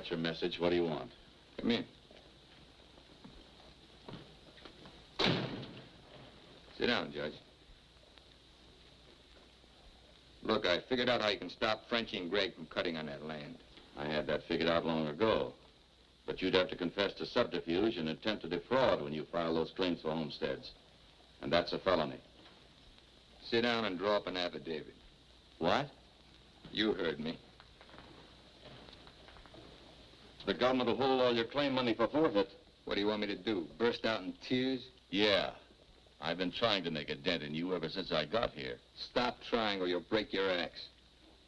B: got your message. What do you want?
D: Come in. Sit down, Judge. Look, I figured out how you can stop Frenchie and Greg from cutting on that land.
B: I had that figured out long ago. But you'd have to confess to subterfuge and attempt to defraud when you file those claims for homesteads. And that's a felony.
D: Sit down and draw up an affidavit.
B: What?
D: You heard me.
B: The government will hold all your claim money for forfeit.
D: What do you want me to do? Burst out in tears?
B: Yeah. I've been trying to make a dent in you ever since I got here.
D: Stop trying or you'll break your axe.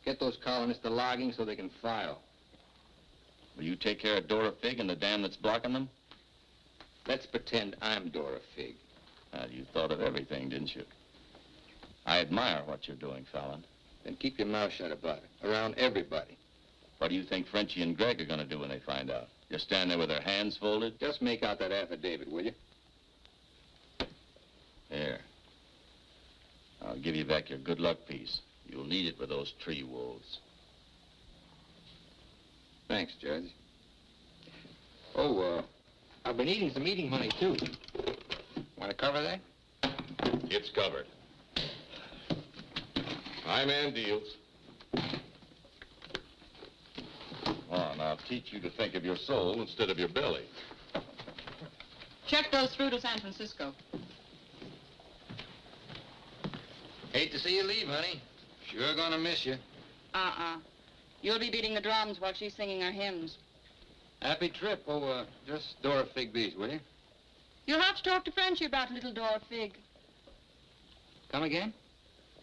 D: Get those colonists to logging so they can file.
B: Will you take care of Dora Fig and the dam that's blocking them?
D: Let's pretend I'm Dora Fig.
B: You thought of everything, didn't you? I admire what you're doing, Fallon.
D: Then keep your mouth shut about it, around everybody.
B: What do you think Frenchie and Greg are going to do when they find out? Just stand there with their hands folded?
D: Just make out that affidavit, will you?
B: Here. I'll give you back your good luck piece. You'll need it with those tree wolves.
D: Thanks, Judge. Oh, I've been eating some eating money, too. Want to cover that?
B: It's covered. My man deals. On, I'll teach you to think of your soul instead of your belly.
E: Check those through to San Francisco.
D: Hate to see you leave, honey. Sure gonna miss you.
E: You'll be beating the drums while she's singing her hymns.
D: Happy trip. Oh, just Dora Fig these, will you?
E: You'll have to talk to Frenchie about little Dora Fig.
D: Come again?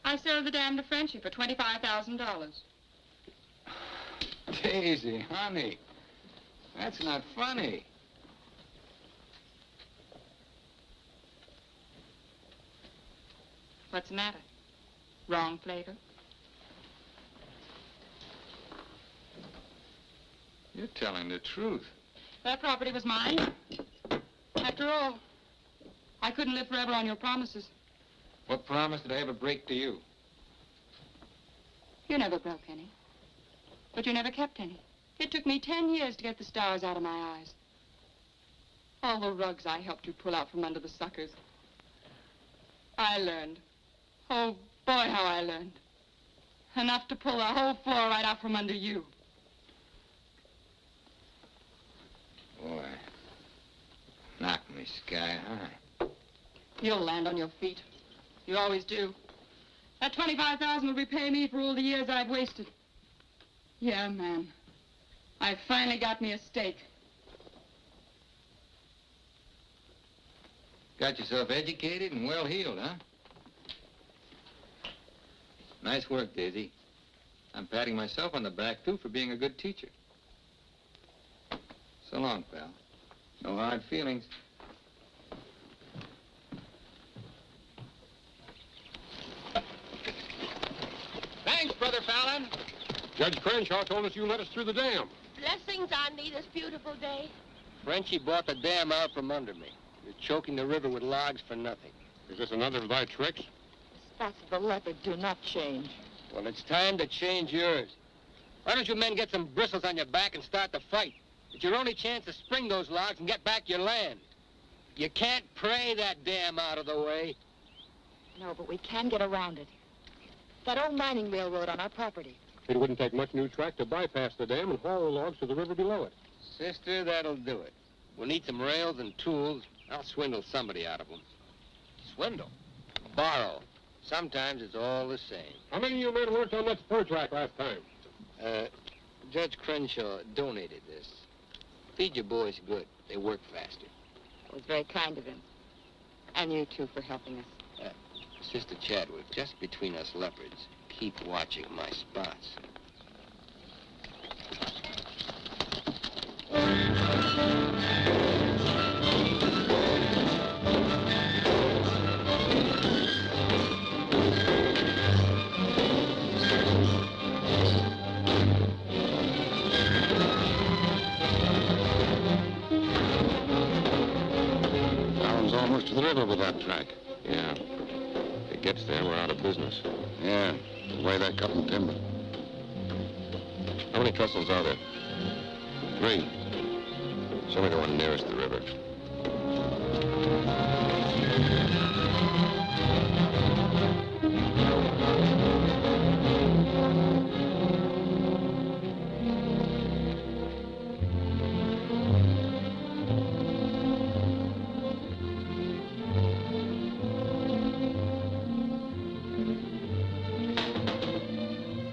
E: I sold the dam to Frenchie for $25,000.
D: Daisy, honey. That's not funny.
E: What's the matter? Wrong flavor?
D: You're telling the truth.
E: That property was mine. After all, I couldn't live forever on your promises.
D: What promise did I ever break to you?
E: You never broke any. But you never kept any. It took me 10 years to get the stars out of my eyes. All the rugs I helped you pull out from under the suckers. I learned. Oh, boy, how I learned. Enough to pull the whole floor right out from under you.
D: Boy, knock me sky high.
E: You'll land on your feet. You always do. That $25,000 will repay me for all the years I've wasted. Yeah, man. I finally got me a stake.
D: Got yourself educated and well-heeled, huh? Nice work, Daisy. I'm patting myself on the back, too, for being a good teacher. So long, pal. No hard feelings.
C: Thanks, Brother Fallon.
I: Judge Crenshaw told us you let us through the dam.
A: Blessings on me this beautiful day.
C: Frenchie bought the dam out from under me. You're choking the river with logs for nothing.
I: Is this another of thy tricks?
H: Spots of the leopard do not change.
C: Well, it's time to change yours. Why don't you men get some bristles on your back and start the fight? It's your only chance to spring those logs and get back your land. You can't pray that dam out of the way.
H: No, but we can get around it. That old mining railroad on our property.
I: It wouldn't take much new track to bypass the dam and haul the logs to the river below it.
C: Sister, that'll do it. We'll need some rails and tools. I'll swindle somebody out of them. Swindle? Borrow. Sometimes it's all the same.
I: How many of you men worked on that spur track last time?
C: Judge Crenshaw donated this. Feed your boys good. They work faster.
H: It was very kind of him. And you, too, for helping us.
C: Sister Chadwick, just between us leopards, keep watching my spots.
B: Alan's almost to the river with that track.
K: Yeah. If it gets there, we're out of business.
B: Yeah, the way they're cutting timber.
K: How many trestles are there?
B: 3.
K: Show me the one nearest the river.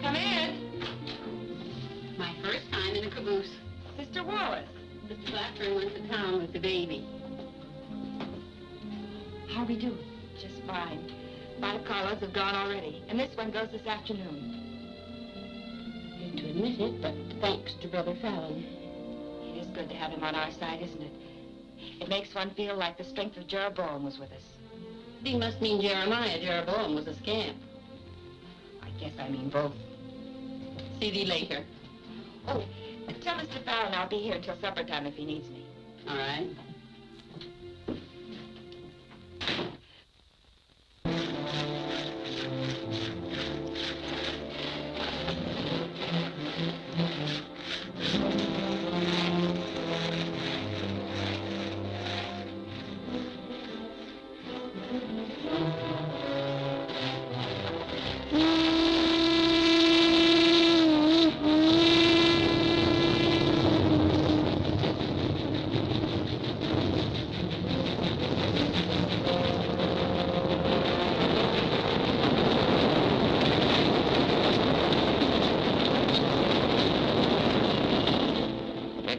H: Come in. My first time in a caboose. Sister Wallace. Mr. Blackburn went to town with the baby. How we do? Just fine. 5 carloads have gone already, and this one goes this afternoon. Hate to admit it, but thanks to Brother Fallon. It is good to have him on our side, isn't it? It makes one feel like the strength of Jeroboam was with us. He must mean Jeremiah. Jeroboam was a scamp. I guess I mean both. See thee later. Oh, tell Mr. Fallon I'll be here until supper time if he needs me. All right.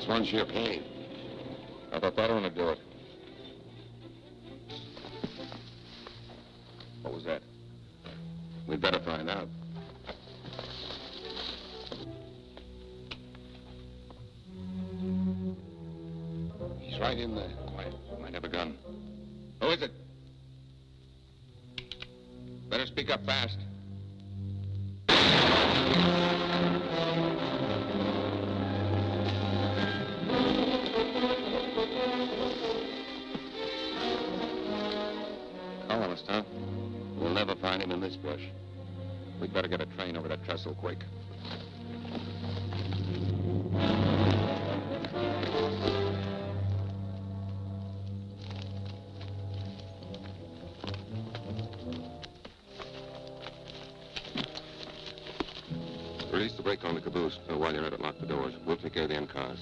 K: One's your pain. I thought that ought to do it. What was that? We'd better find out.
B: He's right in there.
K: Might have a gun. Who is it? Better speak up fast. Colonist, huh? We'll never find him in this bush. We'd better get a train over that trestle quick. Release the brake on the caboose. While you're at it, lock the doors. We'll take care of the end cars.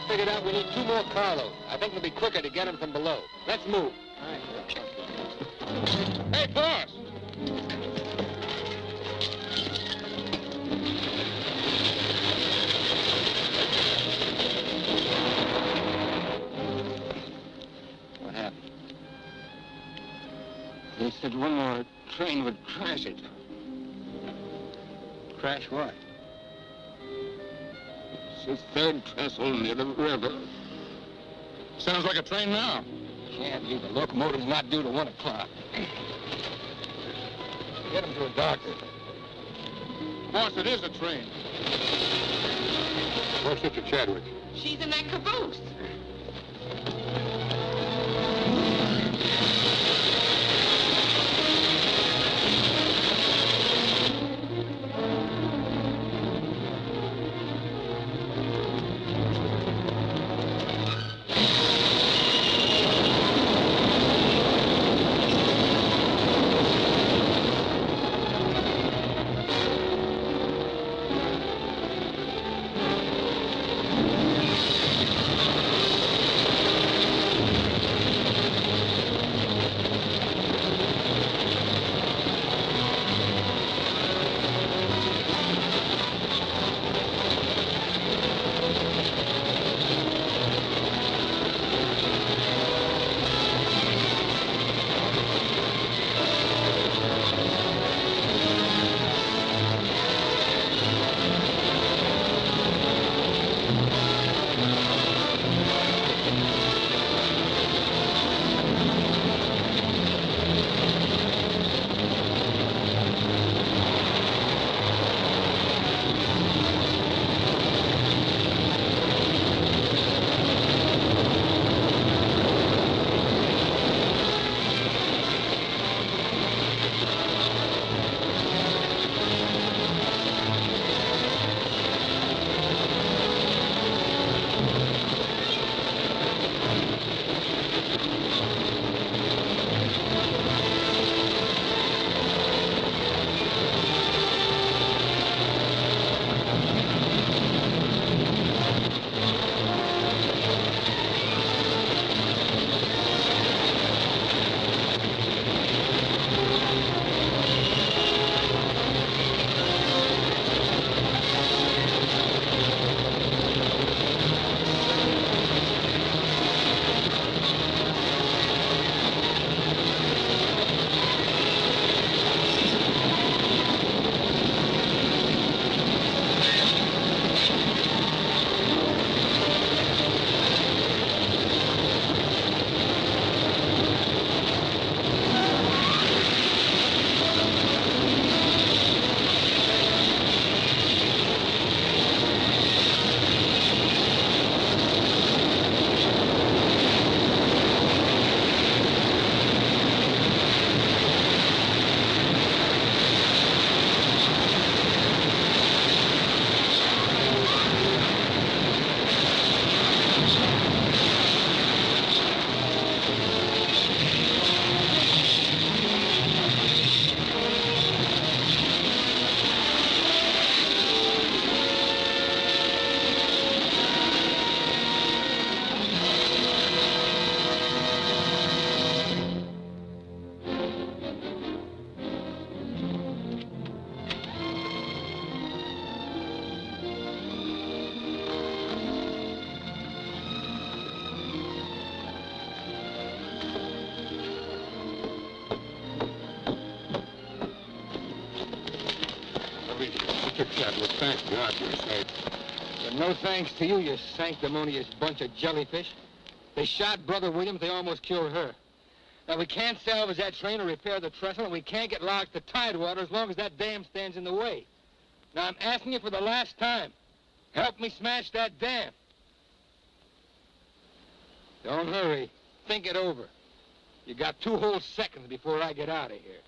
C: Figured out we need 2 more carloads. I think it'll be quicker to get them from below. Let's move.
K: Hey, boss!
C: What happened? They said one more train would crash it. Crash what?
K: It's the 3rd trestle near the river. Sounds like a train now.
C: Can't be. The locomotive's not due to 1 o'clock. Get him to a doctor.
K: Boss, it is a train.
B: Where's Sister Chadwick?
H: She's in that caboose.
G: Mr. Chadwick, thank God you're safe.
C: But no thanks to you, you sanctimonious bunch of jellyfish. They shot Brother Williams, they almost killed her. Now, we can't salvage that train or repair the trestle, and we can't get locked to Tidewater as long as that dam stands in the way. Now, I'm asking you for the last time. Help me smash that dam. Don't hurry. Think it over. You got 2 whole seconds before I get out of here.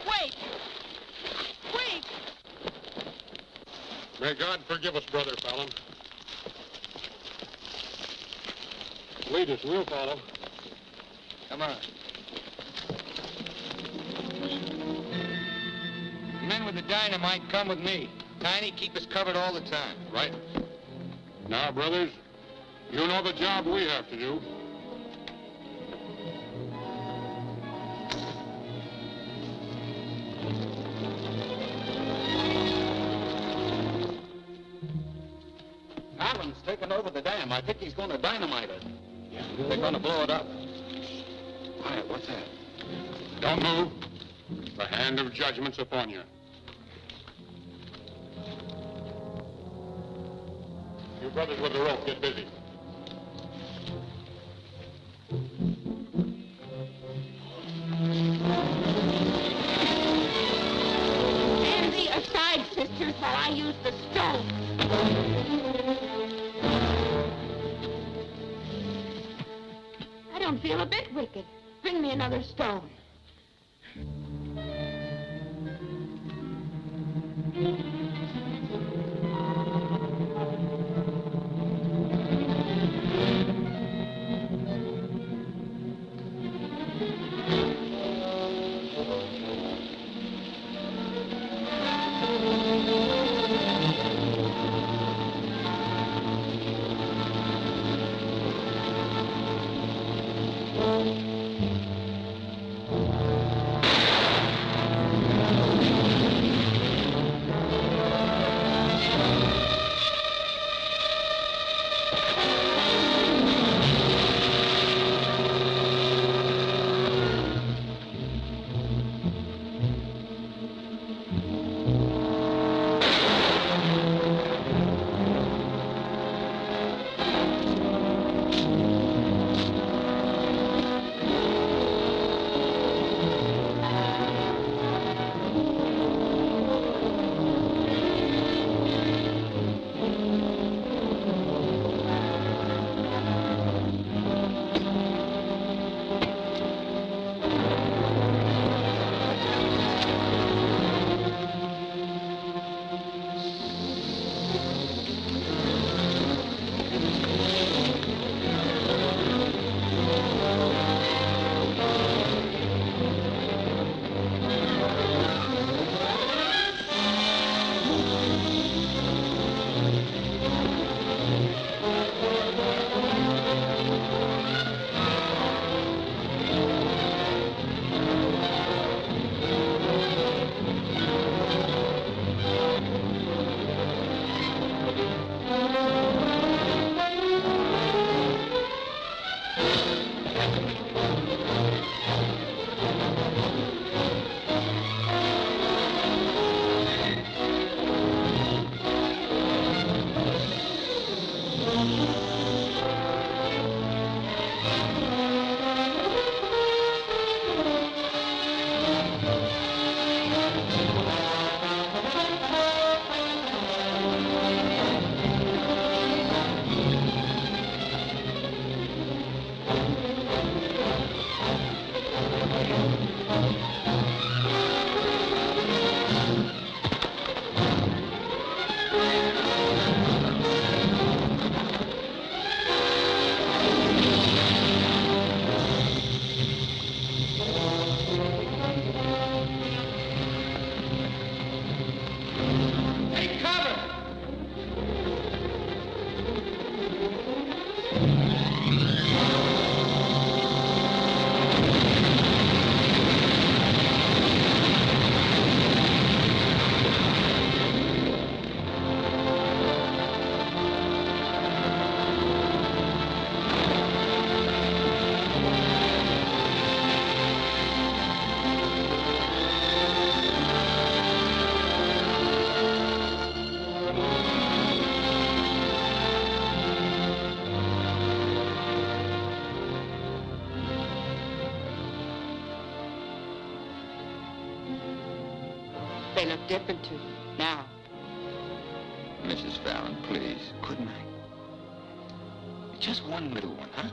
E: Wait! Wait!
G: May God forgive us, Brother Fallon. Lead us, we'll follow.
C: Come on. The men with the dynamite come with me. Tiny, keep us covered all the time.
G: Right. Now, brothers, you know the job we have to do.
B: Fallon's taken over the dam. I think he's going to dynamite it. They're going to blow it up. Quiet, what's that?
G: Don't move. The hand of judgment's upon you. You brothers with the rope, get busy.
J: Stand thee aside, sisters, while I use the stone. I don't feel a bit wicked. Bring me another stone.
E: They look different to you now.
D: Mrs. Fallon, please. Good night. Just one little one, huh?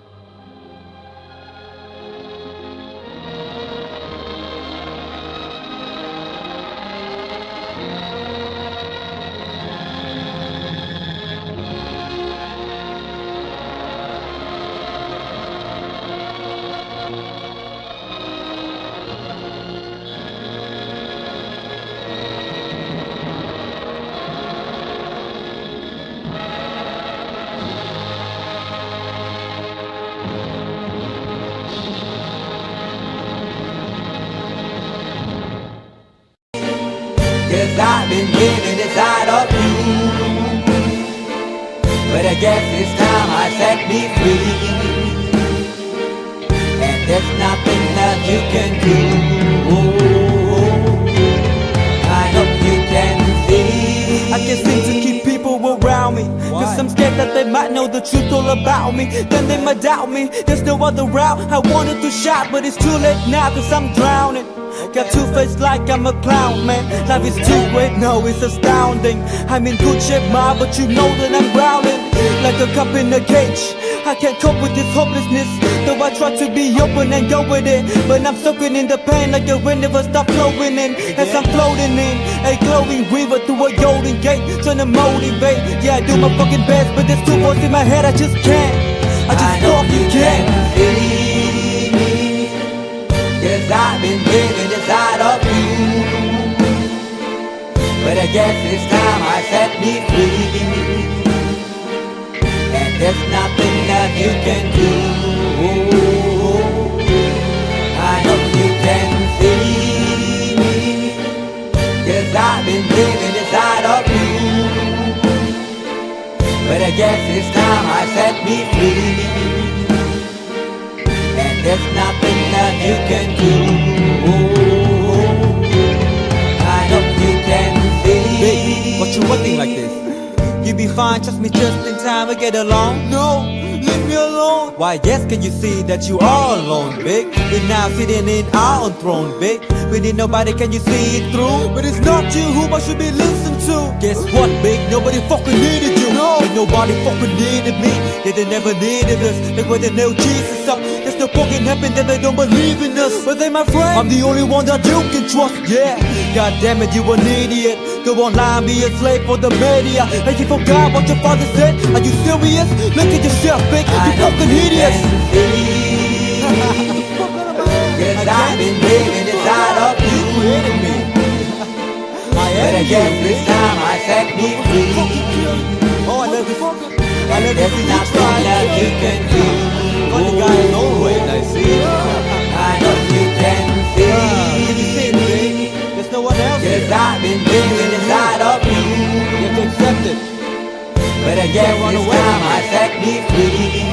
L: Cause I've been living inside of you, but I guess it's time I set me free, and there's nothing that you can do. I know you can see.
M: I can't seem to keep people around me, cause I'm scared that they might know the truth all about me. Then they might doubt me, there's no other route. I wanted to shout, but it's too late now cause I'm drowning. Got two-faced like I'm a clown, man. Life is too great, no, it's astounding. I'm in good shape, ma, but you know that I'm drowning like a cup in a cage. I can't cope with this hopelessness, though I try to be open and go with it, but I'm soaking in the pain like the wind never stop flowing in. As I'm floating in a glowing river through a golden gate, trying to motivate. Yeah, I do my fucking best, but there's two voices in my head, I just can't. I just fucking can't.
L: Cause I've been living inside of you, but I guess it's time I set me free, and there's nothing that you can do. I know you can see me, cause I've been living inside of you, but I guess it's time I set me free, and there's nothing that you can do. I know you can see.
M: Baby, what you acting like this? You be fine, trust me, just in time to get along. No, leave me alone. Why, yes, can you see that you are alone, big? We're now sitting in our own throne, big. We need nobody, can you see it through? But it's not you who I should be listening to. Guess what, big? Nobody fucking needed you. No, ain't nobody fucking needed me. Yeah, they never needed us. Like when they nailed Jesus up, there's no fucking heaven that they don't believe in us. But they my friend, I'm the only one that you can trust. Yeah, god damn it, you an idiot. Go online, be a slave for the media. And you forgot what your father said. Are you serious? Look at yourself, big. You fucking idiots.
L: Cause I've been living inside of you, but I guess this time I set me free.
M: Oh, I love this. I love
L: There's
M: this.
L: nothing that you can do.
M: Funny guy is always, I see.
L: I know you can see.
M: Can you see it, big? There's no one else.
L: Cause I've been living inside of you,
M: You have to accept it.
L: but I guess this time I set me free,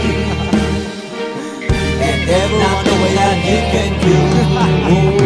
L: and there's nothing that you can do.